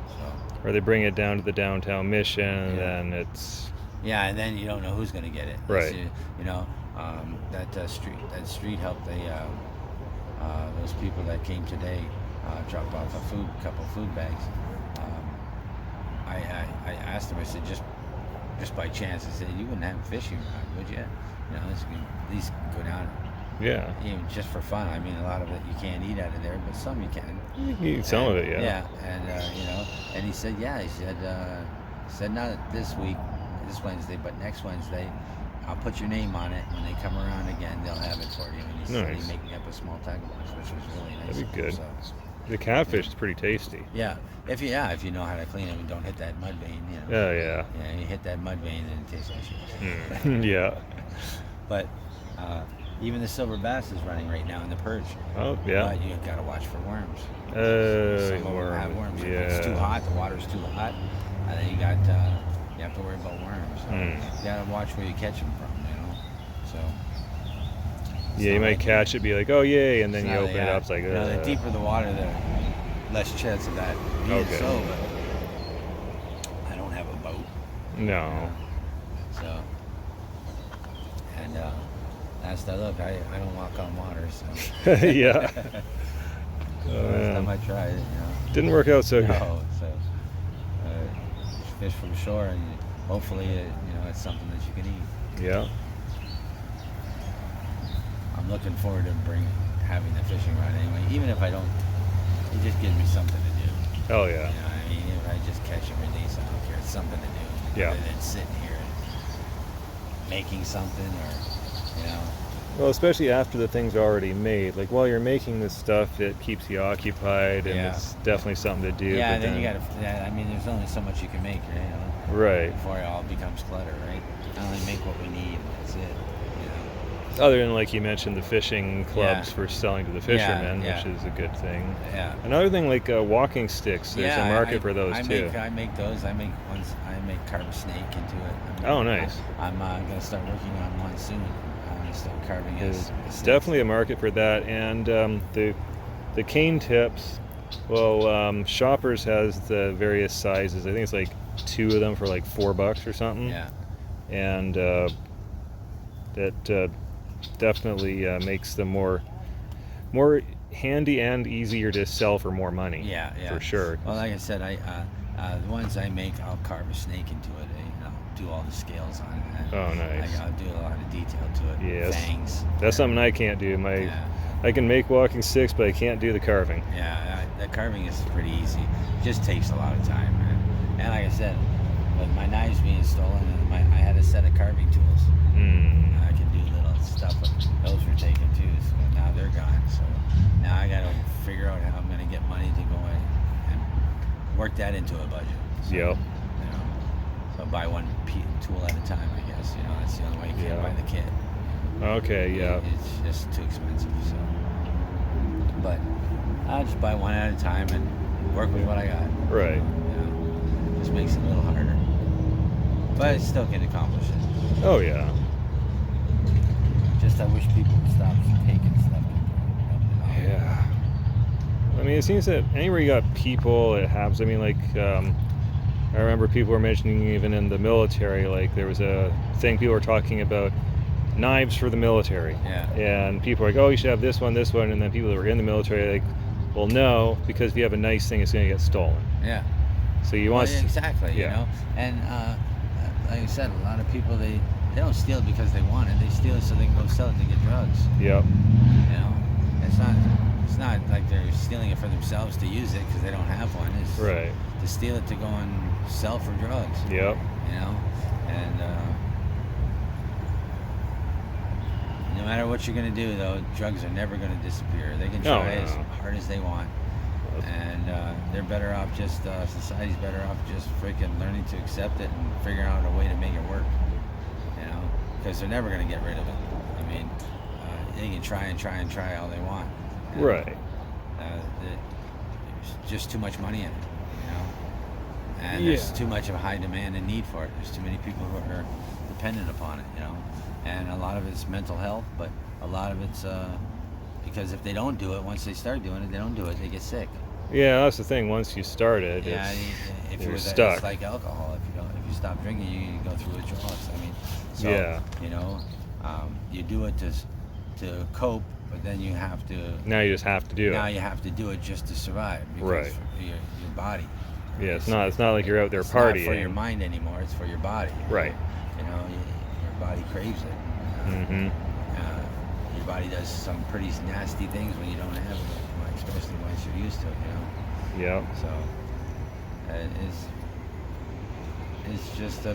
So Or they bring it down to the downtown mission, and Yeah. then it's yeah, and then you don't know who's going to get it. Right. You know, that street helped those people that came today drop off a couple food bags. I asked them. I said, just by chance, I said, you wouldn't have a fishing rod, would you? You know, you can at least go down, yeah. even just for fun. I mean, a lot of it you can't eat out of there, but some you can. You can eat some of it, yeah. Yeah, and you know, and he said, yeah, he said not this week, this Wednesday, but next Wednesday, I'll put your name on it. When they come around again, they'll have it for you. And he said Nice. he'd make me up a small tackle box, which was really nice. That'd be good. So, The catfish is pretty tasty. yeah, if you know how to clean it and don't hit that mud vein, you know. Oh, yeah. Yeah, you hit that mud vein and it tastes like shit. Yeah. But even the silver bass is running right now in the perch. Oh, yeah. But you gotta watch for worms. Some of them have worms. If it's too Yeah. hot, the water's too hot, and then you have to worry about worms. So you gotta watch where you catch them from, you know. So Yeah, you might catch it, be like, oh, yay, and then you open it yeah. up, it's like, You know, the deeper the water, the less chance of that being Okay. so. But I don't have a boat, No. so and last I looked, I don't walk on water, so. Yeah. Last time I tried it, you know. Didn't work out so good. No, so fish from shore, and hopefully, it's something that you can eat. Yeah. I'm looking forward to having the fishing rod anyway. Even if I don't, it just gives me something to do. Oh, yeah. You know what I mean, if I just catch and release, I don't care. It's something to do. Yeah. Rather than sitting here and making something, or you know. Well, especially after the thing's already made. Like while you're making this stuff, it keeps you occupied, and Yeah. it's definitely something to do. Yeah, but then you gotta. Yeah, I mean, there's only so much you can make, right? You know, Right. before it all becomes clutter, right? I only make what we need. That's it. You know. Other than, like you mentioned, the fishing clubs Yeah. for selling to the fishermen, yeah. which is a good thing. Yeah. Another thing, like walking sticks, there's a market for those too. I make those. I make ones. I make carve a snake into it. Oh, nice. I'm gonna start working on one soon. I'm gonna start carving it. There's definitely a market for that, and the cane tips. Well, Shoppers has the various sizes. I think it's like 2 of them for like $4 or something. Yeah. And that definitely makes them more handy and easier to sell for more money. Yeah. For sure. Well, like I said, the ones I make, I'll carve a snake into it. And I'll do all the scales on it. And Oh, nice. I'll do a lot of detail to it. Yes. Fangs. That's something I can't do. Yeah. I can make walking sticks, but I can't do the carving. Yeah, the carving is pretty easy. It just takes a lot of time, man. And like I said, with my knives being stolen, I had a set of carving tools. I can do little stuff. Those were taken too, so now they're gone. So now I got to figure out how I'm going to get money to go in and work that into a budget. So, Yep. You know, so buy one tool at a time, I guess. You know, that's the only way you can buy the kit. Okay, yeah. It's just too expensive. So, but I'll just buy one at a time and work with what I got. Right. You know, just makes it a little harder, but I still can accomplish it. Oh, yeah. Just I wish people would stop taking stuff. Yeah. I mean, it seems that anywhere you got people, it happens. I mean, like, I remember people were mentioning even in the military, like there was a thing people were talking about knives for the military. Yeah. And people were like, oh, you should have this one, and then people that were in the military are like, well, no, because if you have a nice thing, it's going to get stolen. Yeah. So you want exactly. yeah. You know, and like I said, a lot of people they don't steal it because they want it. They steal it so they can go sell it to get drugs. Yep. You know, it's not like they're stealing it for themselves to use it because they don't have one. It's Right. to steal it to go and sell for drugs. Yep. You know, and no matter what you're gonna do, though, drugs are never gonna disappear. They can try as hard as they want, and they're better off just society's better off just freaking learning to accept it and figuring out a way to make it work. You know, because they're never gonna get rid of it. I mean, they can try all they want. You know? Right. There's just too much money in it. You know, and there's too much of a high demand and need for it. There's too many people who are dependent upon it. You know. And a lot of it's mental health, but a lot of it's because if they don't do it, once they start doing it, they don't do it, they get sick. Yeah, that's the thing. Once you start it, if you're stuck. It's like alcohol. If you stop drinking, you go through withdrawals. I mean, so you know, you do it to cope, but then you have to. Now you just have to do it. Now you have to do it just to survive. Because Right. Your body. Yeah, it's not like you're out there partying. It's not for your mind anymore. It's for your body. Right. You know, your body craves it. Mm-hmm. Your body does some pretty nasty things when you don't have it, especially once you're used to it, you know. Yep. So it's just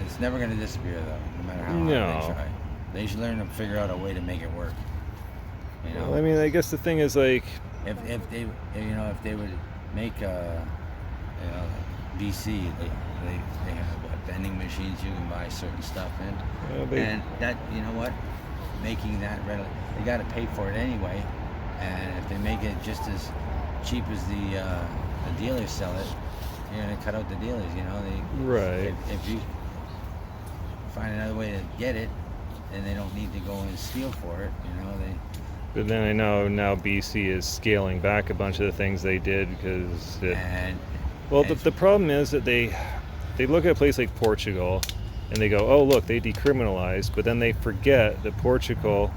it's never going to disappear though, no matter how hard they try. They should learn to figure out a way to make it work. You know. Well, I mean, I guess the thing is like if they would make BC, they have vending machines you can buy certain stuff in, and that making that readily, they got to pay for it anyway, and if they make it just as cheap as the dealers sell it, you're gonna cut out the dealers. You know, right. If you find another way to get it, then they don't need to go and steal for it. You know, But then I know now BC is scaling back a bunch of the things they did because the problem is that they look at a place like Portugal and they go, oh look, they decriminalized, but then they forget that Portugal,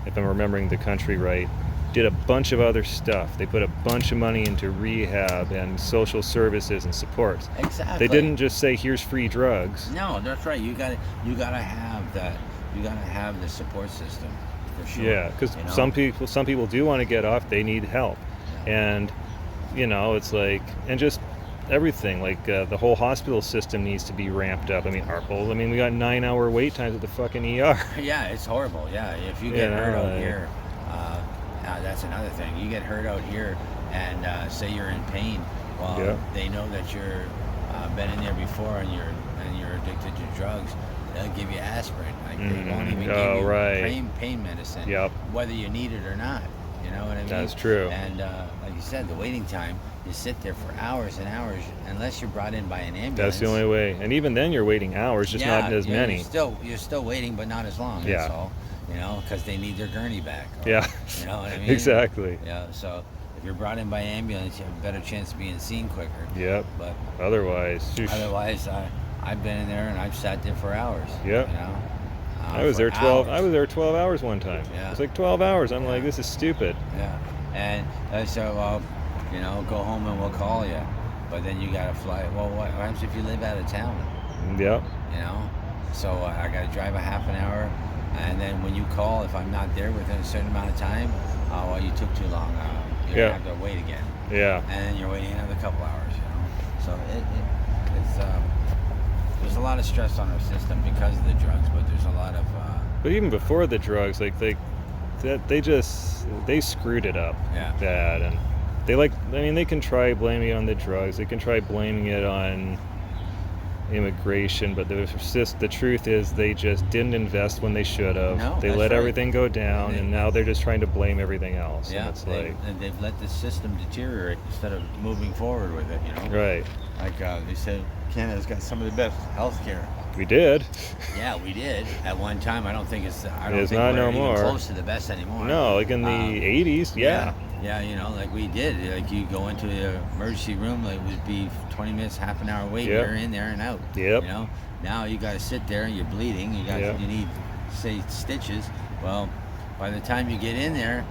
if I'm remembering the country right, did a bunch of other stuff. They put a bunch of money into rehab and social services and supports. Exactly. They didn't just say here's free drugs. No, that's right. You gotta have that. You gotta have the support system for sure. Yeah, because some people do want to get off. They need help, and it's like, and just everything. Like the whole hospital system needs to be ramped up. I mean, we got 9-hour wait times at the fucking ER. Yeah, it's horrible. Yeah, if you get hurt out here, that's another thing. You get hurt out here, and say you're in pain. Well, they know that you're been in there before, and you're addicted to drugs. They'll give you aspirin. Like they won't even give you pain medicine, whether you need it or not. You know what I mean? That's true. And like you said, the waiting time, you sit there for hours and hours, unless you're brought in by an ambulance. That's the only way. And even then, you're waiting hours, just not as many. You're still waiting, but not as long. That's all. You know, because they need their gurney back. Or, yeah. You know what I mean? Exactly. Yeah. So if you're brought in by ambulance, you have a better chance of being seen quicker. Yep. But otherwise, I've been in there and I've sat there for hours. Yep. You know. I was there 12. I was there 12 hours one time. Yeah. It was like 12 hours. I'm like, this is stupid. Yeah. And so, you know, go home and we'll call you. But then you gotta fly. Well, what happens if you live out of town? Yep. You know. So I gotta drive a half an hour, and then when you call, if I'm not there within a certain amount of time, well, you took too long. You're gonna have to wait again. Yeah. And then you're waiting another couple hours. You know. So it's there's a lot of stress on our system because of the drugs, but there's a lot of. But even before the drugs, like they screwed it up. Yeah. Bad, and they can try blaming it on the drugs. They can try blaming it on immigration, but the truth is they just didn't invest when they should have. No, they let everything go down, and now they're just trying to blame everything else. Yeah, and it's and they've let the system deteriorate instead of moving forward with it. You know. Right. Like they said, Canada's got some of the best healthcare. We did. Yeah, we did at one time. I don't think it's. I don't it's think not we're no even more. close to the best anymore. No, like in the 80s, yeah. Yeah, you know, like we did. Like you go into the emergency room, like it would be 20 minutes, half an hour wait. Yep. You're in there and out. Yep. You know, now you got to sit there and you're bleeding. You need, say, stitches. Well, by the time you get in there,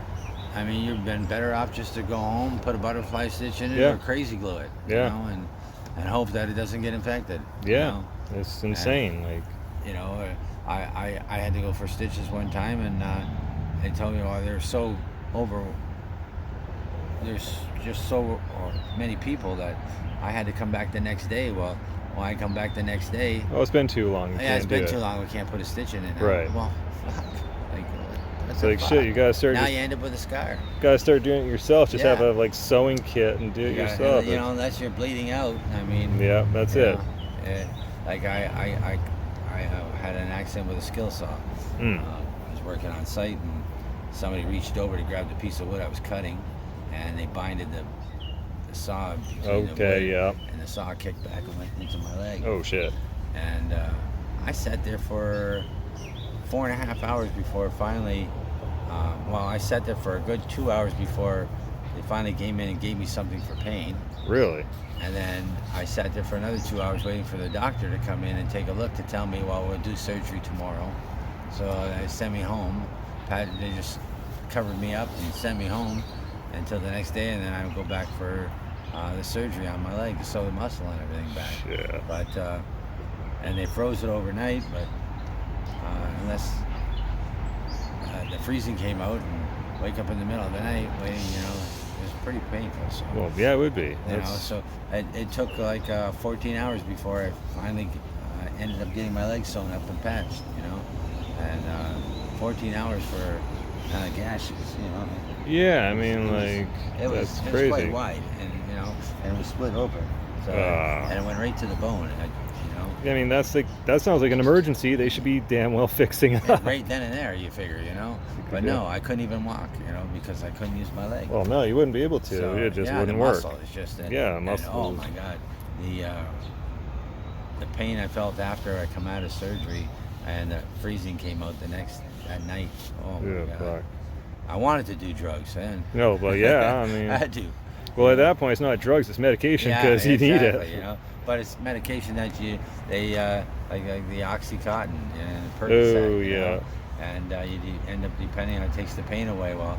I mean, you've been better off just to go home, put a butterfly stitch in it, or crazy glue it. Yeah. You know, and hope that it doesn't get infected. Yeah. You know? It's insane. You know, I had to go for stitches one time, and they told me, oh, they're so over. There's just so many people that I had to come back the next day. Well, when I come back the next day, it's been too long. It's been too long. We can't put a stitch in it now. Right. Well, fuck. It's like shit. You gotta start. Now you end up with a scar. Gotta start doing it yourself. Just have a sewing kit and do it yourself. You know, unless you're bleeding out. I mean. Yeah, that's it. Like I had an accident with a skill saw. I was working on site, and somebody reached over to grab the piece of wood I was cutting, and they binded the saw between the wood, and the saw kicked back and went into my leg. Oh shit. And I sat there for 4.5 hours before finally, I sat there for a good 2 hours before they finally came in and gave me something for pain. Really? And then I sat there for another 2 hours waiting for the doctor to come in and take a look to tell me, well, we'll do surgery tomorrow. So they sent me home. They just covered me up and sent me home until the next day, and then I would go back for the surgery on my leg to sew the muscle and everything back. Yeah. But and they froze it overnight, but unless the freezing came out and wake up in the middle of the night waiting, you know, it was pretty painful. So, well, yeah, it would be. You know, so it took like 14 hours before I finally ended up getting my leg sewn up and patched, you know, and 14 hours for gashes, you know. Yeah, I mean, like, that's crazy. It was quite wide, and you know, and it was split open, so and it went right to the bone. I mean, that sounds like an emergency. They should be damn well fixing it up. Right then and there, you figure, you know. But no, I couldn't even walk, you know, because I couldn't use my leg. Well, no, you wouldn't be able to. So, it just the wouldn't work. Muscle is just muscle. Oh my God, the pain I felt after I come out of surgery, and the freezing came out that night. Oh my God. Fuck. I wanted to do drugs then. No, but yeah, I mean, I had to. Well, at that point, it's not drugs; it's medication because you need it. You know, but it's medication that they like the OxyContin and Percocet. Oh yeah. You know? And you end up depending on it takes the pain away. Well,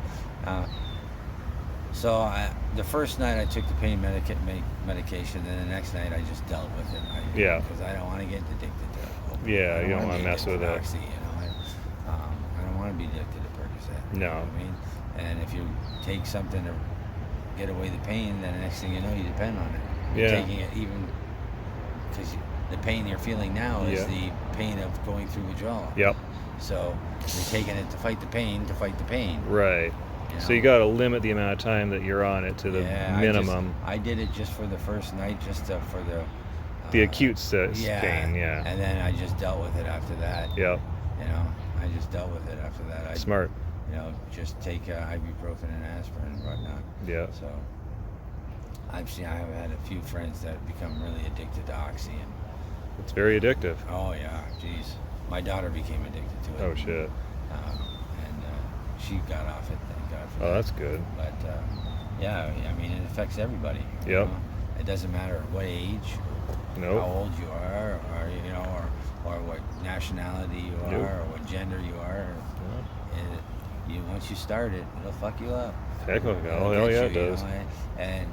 so the first night I took the pain medication, then the next night I just dealt with it. Because I don't want to get addicted to it. Yeah, you don't want to mess with it. Oxy, you know, I don't want to be addicted to Percocet. No. You know what I mean, and if you take something to get away the pain, then the next thing you know, you depend on it. You're Yeah. taking it even because the pain you're feeling now is Yeah. the pain of going through withdrawal. Yep. So you're taking it to fight the pain, Right. So you know? got to limit the amount of time that you're on it to the Yeah, minimum. I did it just for the first night, just for The uh, acute pain. Yeah. and then I just dealt with it after that. Yep. You know, I just dealt with it after that. I Smart. You know, just take ibuprofen and aspirin and whatnot. Yeah. So I have had a few friends that have become really addicted to Oxy, and It's very addictive. oh yeah, geez, my daughter became addicted to it. Oh shit. And she got off it, thank God for Oh, that. that's good. But yeah, I mean, it affects everybody. you Yep. know? It doesn't matter what age, how Nope. old you are, or you know, or what nationality you are, Nope. or what gender you are. Once you start it, it'll fuck you up. Heck, oh It'll yeah, get it you, you does. know, and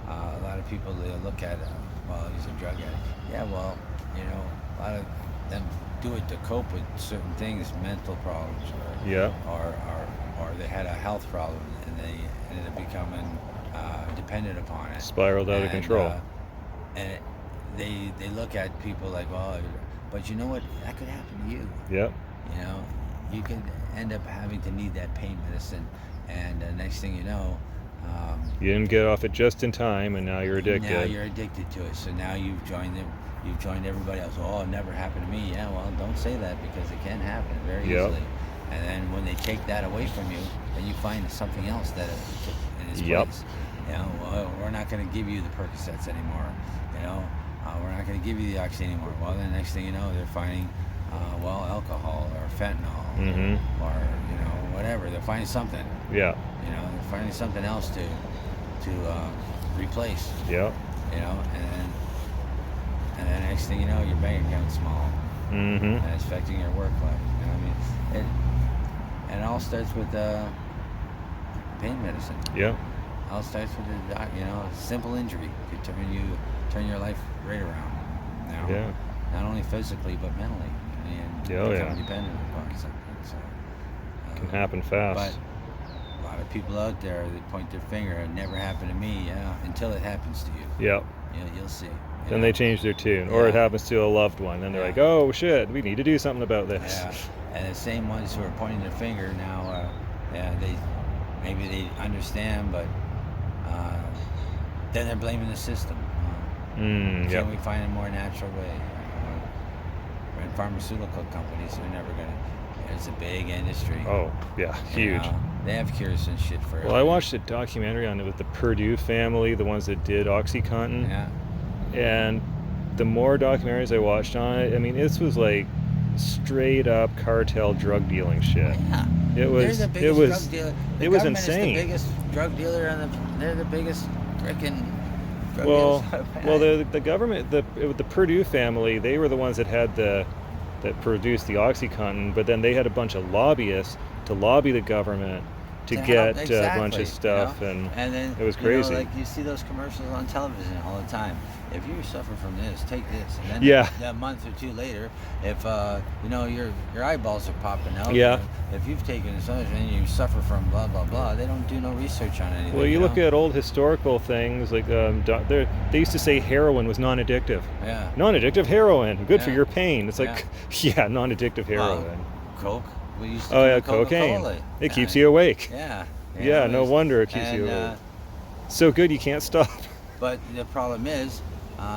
a lot of people they look at, well, he's a drug addict. Yeah, well, you know, a lot of them do it to cope with certain things, mental problems, Yeah. or they had a health problem and they ended up becoming dependent upon it. Spiraled out of And, control. And they look at people like, well, but you know what? That could happen to you. Yep. You know, you could end up having to need that pain medicine, and next thing you know, You didn't get off it just in time, and now you're addicted. now you're addicted to it. So now you've joined them. You've joined everybody else. Oh, it never happened to me. Yeah, well, don't say that because it can happen very Yep. easily. And then when they take that away from you, then you find something else that took in its Yep. place. You know, well, we're not going to give you the Percocets anymore. You know, we're not going to give you the Oxy anymore. Well, then next thing you know, they're finding, well, alcohol or fentanyl Mhm. or you know whatever. They're finding something. Yeah. You know, they're finding something else to replace. Yep. You know, and then next thing you know, your bank account's small, Mm-hmm. and it's affecting your work life. You know what I mean? And it all starts with pain medicine. Yep. It all starts with a simple injury could turn your life right around. You know? Yeah. Not only physically but mentally. And Oh, become yeah. dependent upon something. So, Can happen fast. But a lot of people out there, they point their finger. It never happened to me. Yeah, until it happens to you. Yep. You'll see. Then they change their tune, or it Yeah. happens to a loved one, and they're Yeah. like, "Oh shit, we need to do something about this." Yeah, and the same ones who are pointing their finger now, maybe they understand, but then they're blaming the system. Yep. Can we find a more natural way? And pharmaceutical companies are never gonna. It's a big industry. Oh yeah, you huge. know? They have cures and shit for. Well, I watched a documentary on it with the Purdue family, the ones that did OxyContin, Yeah. and the more documentaries I watched on it, I mean, this was like straight up cartel drug dealing shit. Yeah. It was. They're the It biggest was. drug dealer. The It was government insane. Is the biggest drug dealer, and they're the biggest freaking. Drug Well, dealers. the government, the Purdue family, they were the ones that had that produced the OxyContin, but then they had a bunch of lobbyists to lobby the government to get help- a bunch exactly, of stuff, you know? and then it was you know, crazy. like you see those commercials on television all the time. If you suffer from this, take this. And then Yeah. a month or two later, if your eyeballs are popping out. Yeah. If you've taken this and you suffer from blah blah blah, they don't do no research on anything. Well, you look know? at old historical things like they used to say heroin was non-addictive. Yeah. Non-addictive heroin, good for Yeah. your pain. It's like, yeah, non-addictive heroin. Coke. We used to Oh do yeah, Coca-Cola. cocaine. It keeps you awake. Yeah. Yeah, no wonder it keeps you awake. So good you can't stop. But the problem is,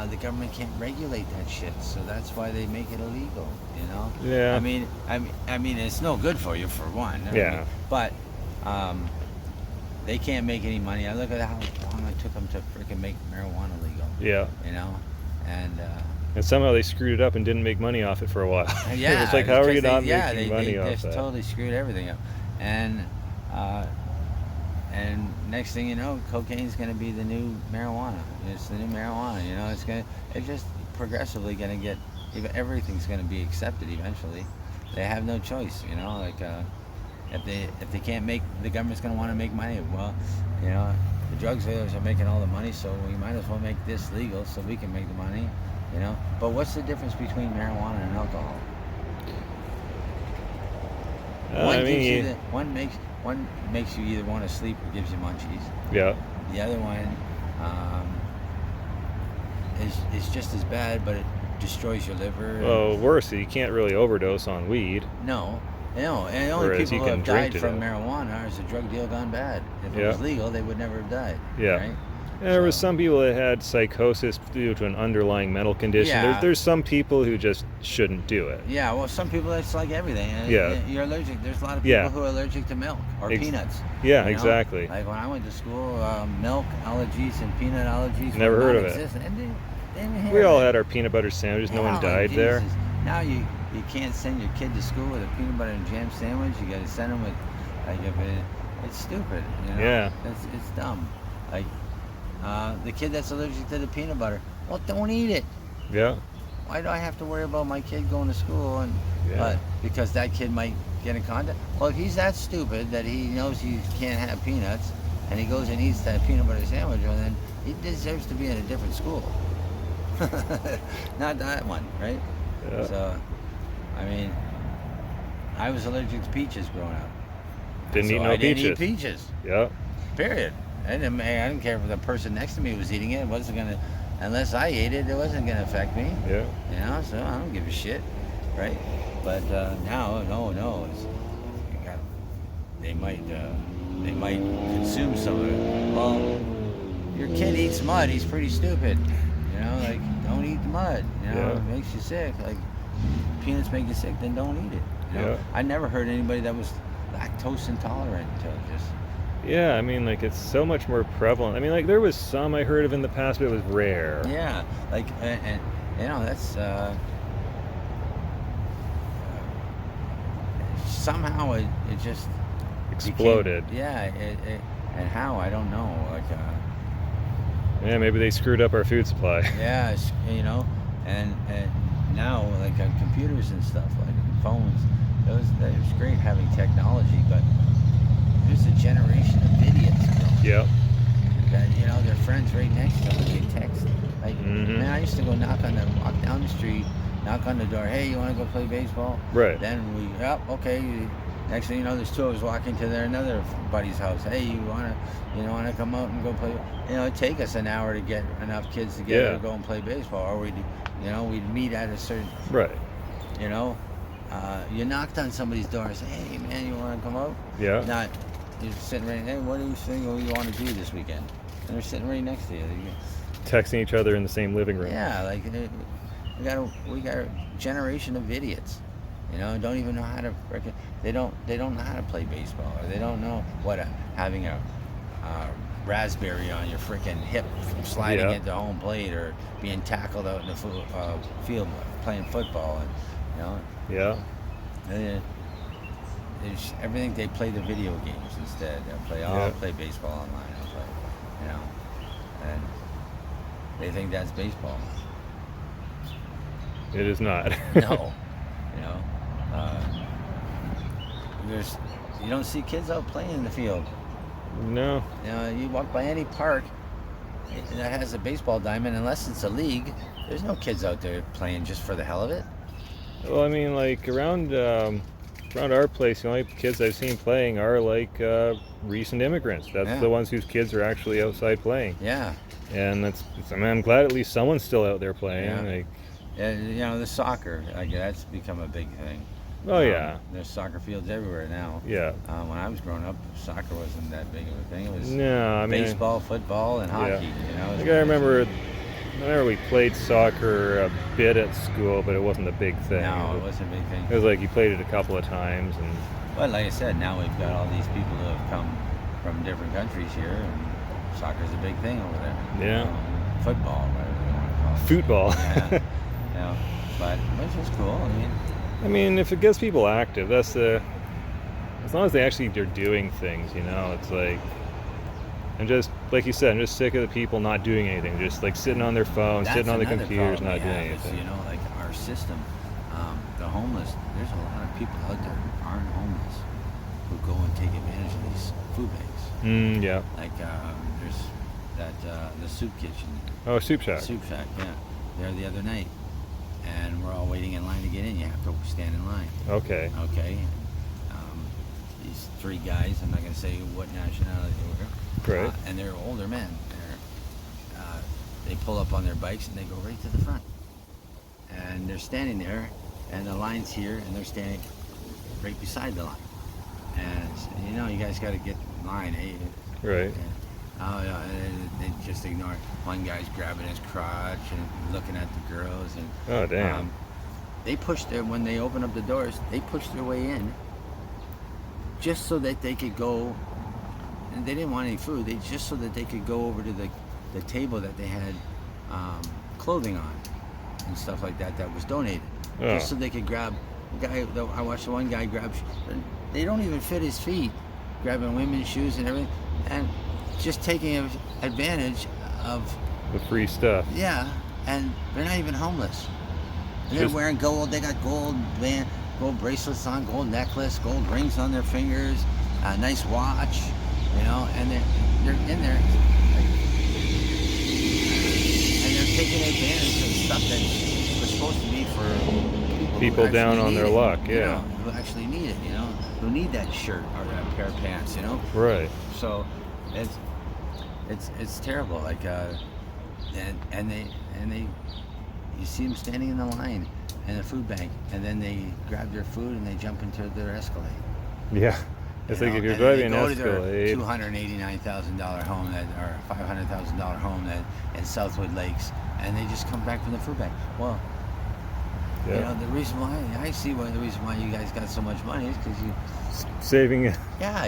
the government can't regulate that shit, so that's why they make it illegal. You know. Yeah. I mean, it's no good for you for one. Yeah. But they can't make any money. I look at how long it took them to freaking make marijuana legal. Yeah. You know, and. And somehow they screwed it up and didn't make money off it for a while. Yeah. It's like, how are you because not they making money off just that? totally screwed everything up, and next thing you know, cocaine's going to be the new marijuana. It's the new marijuana. You know, it's just progressively going to get. Everything's going to be accepted eventually. They have no choice. You know, like if they can't make, the government's going to want to make money. Well, you know, the drug dealers are making all the money, so we might as well make this legal so we can make the money. You know, but what's the difference between marijuana and alcohol? One makes you either want to sleep or gives you munchies. Yeah. The other one is just as bad, but it destroys your liver. Well, worse, you can't really overdose on weed. No. No, and the only Whereas people you who can have drink died to from that. marijuana is a drug deal gone bad. If it Yeah. was legal, they would never have died. Yeah. Right? And there was So- some people that had psychosis due to an underlying mental condition. Yeah. There's some people who just shouldn't do it. Yeah, well, some people, it's like everything. Yeah. You're allergic. There's a lot of people Yeah. who are allergic to milk or peanuts. Yeah, you know? exactly. Like when I went to school, milk allergies and peanut allergies Never were heard of it. non-existent. And they didn't hear We all it. had our peanut butter sandwiches. No one Now, died there. Jesus. Now you can't send your kid to school with a peanut butter and jam sandwich. You got to send them with, like, it's stupid. You know? Yeah. It's dumb. Like the kid that's allergic to the peanut butter, well, don't eat it. Yeah. Why do I have to worry about my kid going to school and Yeah. because that kid might get in contact? Well, if he's that stupid that he knows he can't have peanuts and he goes and eats that peanut butter sandwich, well, then he deserves to be in a different school. Not that one, right? Yeah. So, I mean, I was allergic to peaches growing up. Didn't So eat no I didn't peaches. eat peaches. Yeah. Period. I didn't care if the person next to me was eating it. It wasn't gonna, unless I ate it, it wasn't gonna affect me. Yeah. You know, so I don't give a shit, right? But now, no, it's, they might consume some of it. Well, your kid eats mud. He's pretty stupid. You know, like, don't eat the mud. You know, Yeah. it makes you sick. Like, peanuts make you sick, then don't eat it. You know? Yeah. I never heard anybody that was lactose intolerant until just. Yeah, I mean, like, it's so much more prevalent. I mean, like, there was some I heard of in the past, but it was rare. Yeah, like, and you know, that's somehow it just Exploded. became, yeah, and how, I don't know. Like, Yeah, maybe they screwed up our food supply. yeah, you know, and now, like, on computers and stuff, like phones, it's great having technology, but there's a generation of idiots growing Yep. that, you know, their friends right next to them, and they text. Like, Mhm. man, I used to go walk down the street, knock on the door, hey, you want to go play baseball? Right. Then yep, okay. Next thing you know, there's two of us walking to another buddy's house. Hey, you want to come out and go play? You know, it'd take us an hour to get enough kids together Yeah. to go and play baseball, or we'd meet at a certain, Right. you know, you knocked on somebody's door and say, hey, man, you want to come out? Yeah. Not, you're sitting right, hey, what do you think you want to do this weekend? And they're sitting right next to you. Texting each other in the same living room. Yeah, like we got a generation of idiots. You know, don't even know how to they don't know how to play baseball, or they don't know what having a raspberry on your freaking hip from sliding Yeah. into home plate, or being tackled out in the field playing football, and you know. Yeah. Everything, they play the video games instead. I'll play baseball online. I'll play, you know, and they think that's baseball. It is not. No, you know, you don't see kids out playing in the field. No. You know, you walk by any park that has a baseball diamond, unless it's a league. There's no kids out there playing just for the hell of it. Well, I mean, like, around our place, the only kids I've seen playing are, like, recent immigrants. That's Yeah. the ones whose kids are actually outside playing. Yeah, And I mean, I'm glad at least someone's still out there playing. Yeah. Like, and you know, the soccer, like, that's become a big thing. oh, yeah. There's soccer fields everywhere now. Yeah. When I was growing up, soccer wasn't that big of a thing. It was No, I mean, baseball, football, and hockey. You know, like, I remember we played soccer a bit at school, but it wasn't a big thing. No, it wasn't a big thing. It was like you played it a couple of times, and But like I said, now we've got all these people who have come from different countries here, and soccer's a big thing over there. Yeah. Football, whatever they want to call it. football. Yeah. You know, but which is cool. I mean, if it gets people active, as long as they actually are doing things, you know, it's like, I'm just, like you said, I'm just sick of the people not doing anything, just like sitting on their phones, that's sitting on the another computers, problem not we doing have is, anything. you know, like our system, the homeless. There's a lot of people out there who aren't homeless who go and take advantage of these food banks. Yeah. Like there's that the soup kitchen. Oh, Soup Shack. Soup Shack, yeah. There the other night, and we're all waiting in line to get in. You have to stand in line. Okay. Okay. These three guys. I'm not going to say what nationality they were. Great. And they're older men. They're they pull up on their bikes and they go right to the front. And they're standing there, and the line's here, and they're standing right beside the line. And you know, you guys got to get in line, eh? Right. And, oh yeah, and they just ignore it. One guy's grabbing his crotch and looking at the girls, and Oh, damn. they pushed their when they opened up the doors, they pushed their way in, just so that they could go. And they didn't want any food. They just so that they could go over to the table that they had clothing on and stuff like that was donated. Oh. Just so they could grab. Guy, I watched one guy grab. They don't even fit his feet, grabbing women's shoes and everything, and just taking advantage of. The free stuff. Yeah, and they're not even homeless. And they're Just- wearing gold. They got gold gold bracelets on, gold necklace, gold rings on their fingers, a nice watch, you know. And they're in there, and they're taking advantage of stuff that was supposed to be for People who down actually on need their it, luck, you yeah. know, who actually need it, you know, who need that shirt or that pair of pants, you know. Right. So it's terrible. Like and they you see them standing in the line in the food bank, and then they grab their food and they jump into their Escalade. Yeah. It's You like know, if you're and then driving an they go to their Escalade. $289,000 home or $500,000 home in Southwood Lakes, and they just come back from the food bank. Well, Yeah. you know, the reason why I see the reason why you guys got so much money is because you. Saving it. Yeah,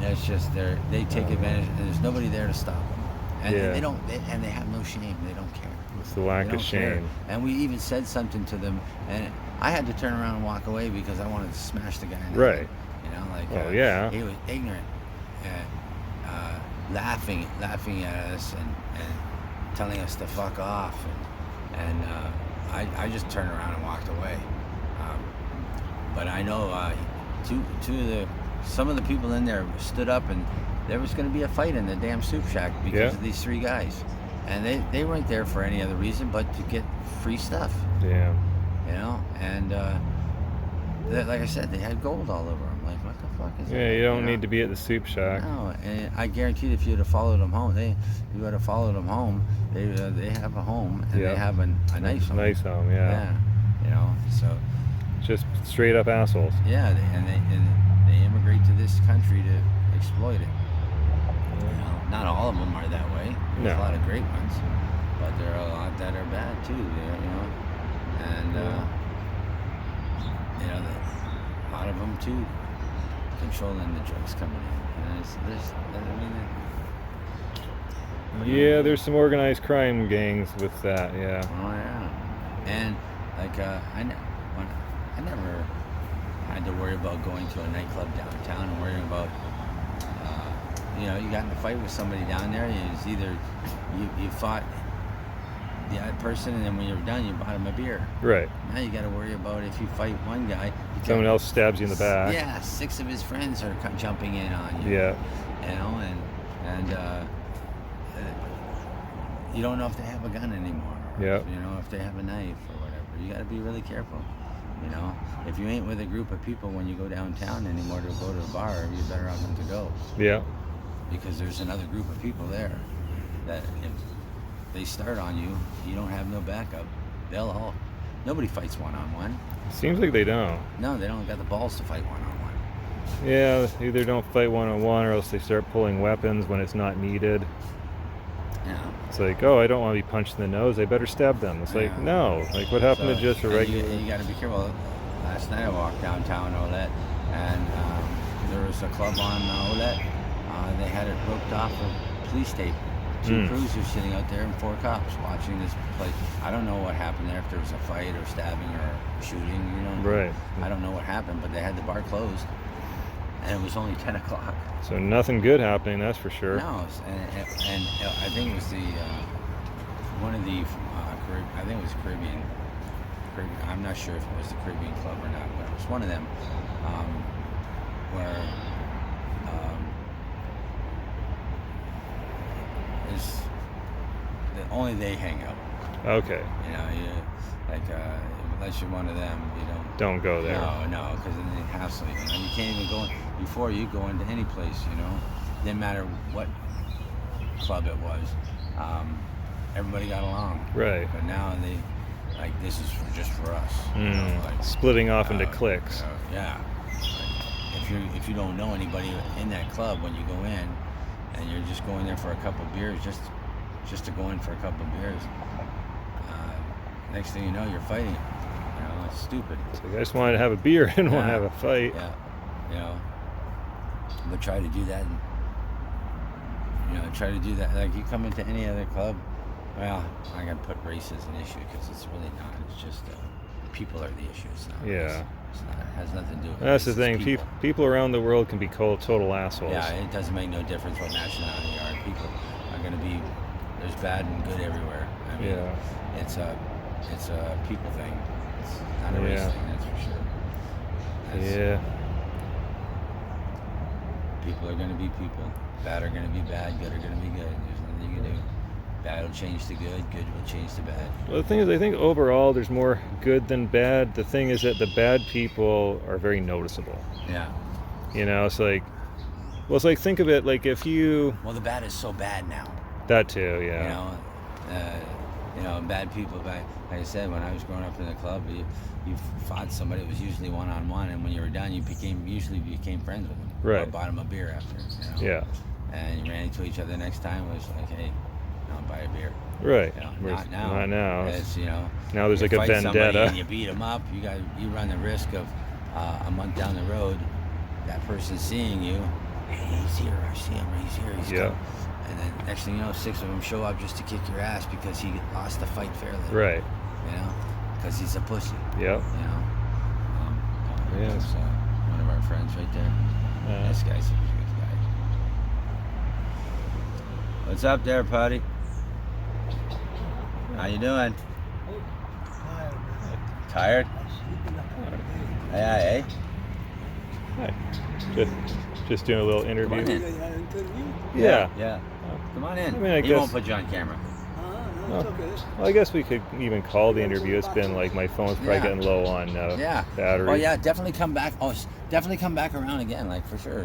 it's just they take advantage, and there's nobody there to stop them, and Yeah. they don't, and they have no shame. They don't care. It's the lack They of don't care. shame. And we even said something to them, and I had to turn around and walk away because I wanted to smash the guy in the Right. head. You know, like Oh, yeah. he was ignorant, laughing at us and telling us to fuck off, and I just turned around and walked away. But I know some of the people in there stood up, and there was going to be a fight in the damn soup shack because Yeah. of these three guys, and they weren't there for any other reason but to get free stuff, Yeah. you know. And like I said, they had gold all over them. Like, what the fuck is that? Yeah, you don't know? need to be at the soup shack. No, and I guarantee if you'd have followed them home, you would have followed them home. They have a home, and Yeah. they have a nice home. Nice home, yeah. You know, so Just straight up assholes. yeah, they immigrate to this country to exploit it. You know, not all of them are that way. There's a No. lot of great ones, but there are a lot that are bad too. You know, and you know, a lot of them too controlling the drugs coming in. And Yeah, there's some organized crime gangs with that, yeah. Oh yeah, and like I never had to worry about going to a nightclub downtown and worrying about you know, you got in a fight with somebody down there. It's either you fought the other person, and then when you were done, you bought him a beer. Right. Now you got to worry about if you fight one guy, Someone else stabs you in the back. Yeah, 6 of his friends are jumping in on you. Yeah. You know, and you don't know if they have a gun anymore. Or Yep. You know, if they have a knife or whatever. You got to be really careful. You know, if you ain't with a group of people when you go downtown anymore to go to a bar, you're better off than to go. Yeah. Because there's another group of people there that if they start on you, you don't have no backup. Nobody fights one-on-one. Seems like they don't. No, they don't got the balls to fight one-on-one. Yeah, either don't fight one-on-one or else they start pulling weapons when it's not needed. Yeah. It's like, oh, I don't want to be punched in the nose. I better stab them. It's like, Yeah. no. Like, what happened to just a and regular... You got to be careful. Last night I walked downtown Olette, and there was a club on Olette. They had it roped off of police tape. 2 cruisers sitting out there and 4 cops watching this place. I don't know what happened there, if there was a fight or stabbing or shooting, you know. Right. I don't know what happened, but they had the bar closed, and it was only 10 o'clock. So nothing good happening, that's for sure. No, and I think it was one of the, I think it was Caribbean. I'm not sure if it was the Caribbean Club or not, but it was one of them where is only they hang out. Okay. You know, unless you're one of them, you Don't go there. No, because then they hassle you. You know, you can't even go before you go into any place. You know, no matter what club it was, everybody got along. Right. But now they, like, this is just for us. Splitting off into cliques. Yeah. Like, if you don't know anybody in that club when you go in, and you're just going there for a couple beers, just to go in for a couple beers, next thing you know, you're fighting. You know, it's stupid. So I just wanted to have a beer and want to have a fight. Yeah. You know, but try to do that. Try to do that. Like, you come into any other club, well, I'm gonna put race as an issue because it's really not. It's just people are the issue. It's not race. It's not. It has nothing to do with That's race. the thing. People around the world can be called total assholes. Yeah, it doesn't make no difference what nationality you are. People are gonna be. There's bad and good everywhere. I mean, it's a people thing. It's not a race thing. That's for sure. People are gonna be people. Bad are gonna be bad. Good are gonna be good. There's nothing you can do. Bad will change to good. Good will change to bad. Well, the thing is, I think overall there's more good than bad. The thing is that the bad people are very noticeable. Yeah. You know, it's like, think of it like if you. Well, the bad is so bad now. That too, yeah. You know, bad people. Like I said, when I was growing up in the club, you fought somebody. It was usually one-on-one, and when you were done, you usually became friends with them. Right. Or bought them a beer after. Yeah. And you ran into each other next time. It was like, hey, I'll buy a beer. Right. Not now. Not now. It's, now there's like a vendetta. And you beat them up. You run the risk of a month down the road, that person seeing you. Hey, he's here. I see him. He's here. He's coming. And then next thing you know, 6 of them show up just to kick your ass because he lost the fight fairly. Right. Because he's a pussy. Yep. Yes. One of our friends right there. This guy's a good guy. What's up there, Putty? How you doing? Tired? Hey. Hi. Just doing a little interview. Come on in. Yeah. Come on in. I mean, I He guess- won't put you on camera. Well, I guess we could even call the interview. It's been like my phone's probably getting low on battery. Well, definitely come back. Oh, definitely come back around again, like for sure.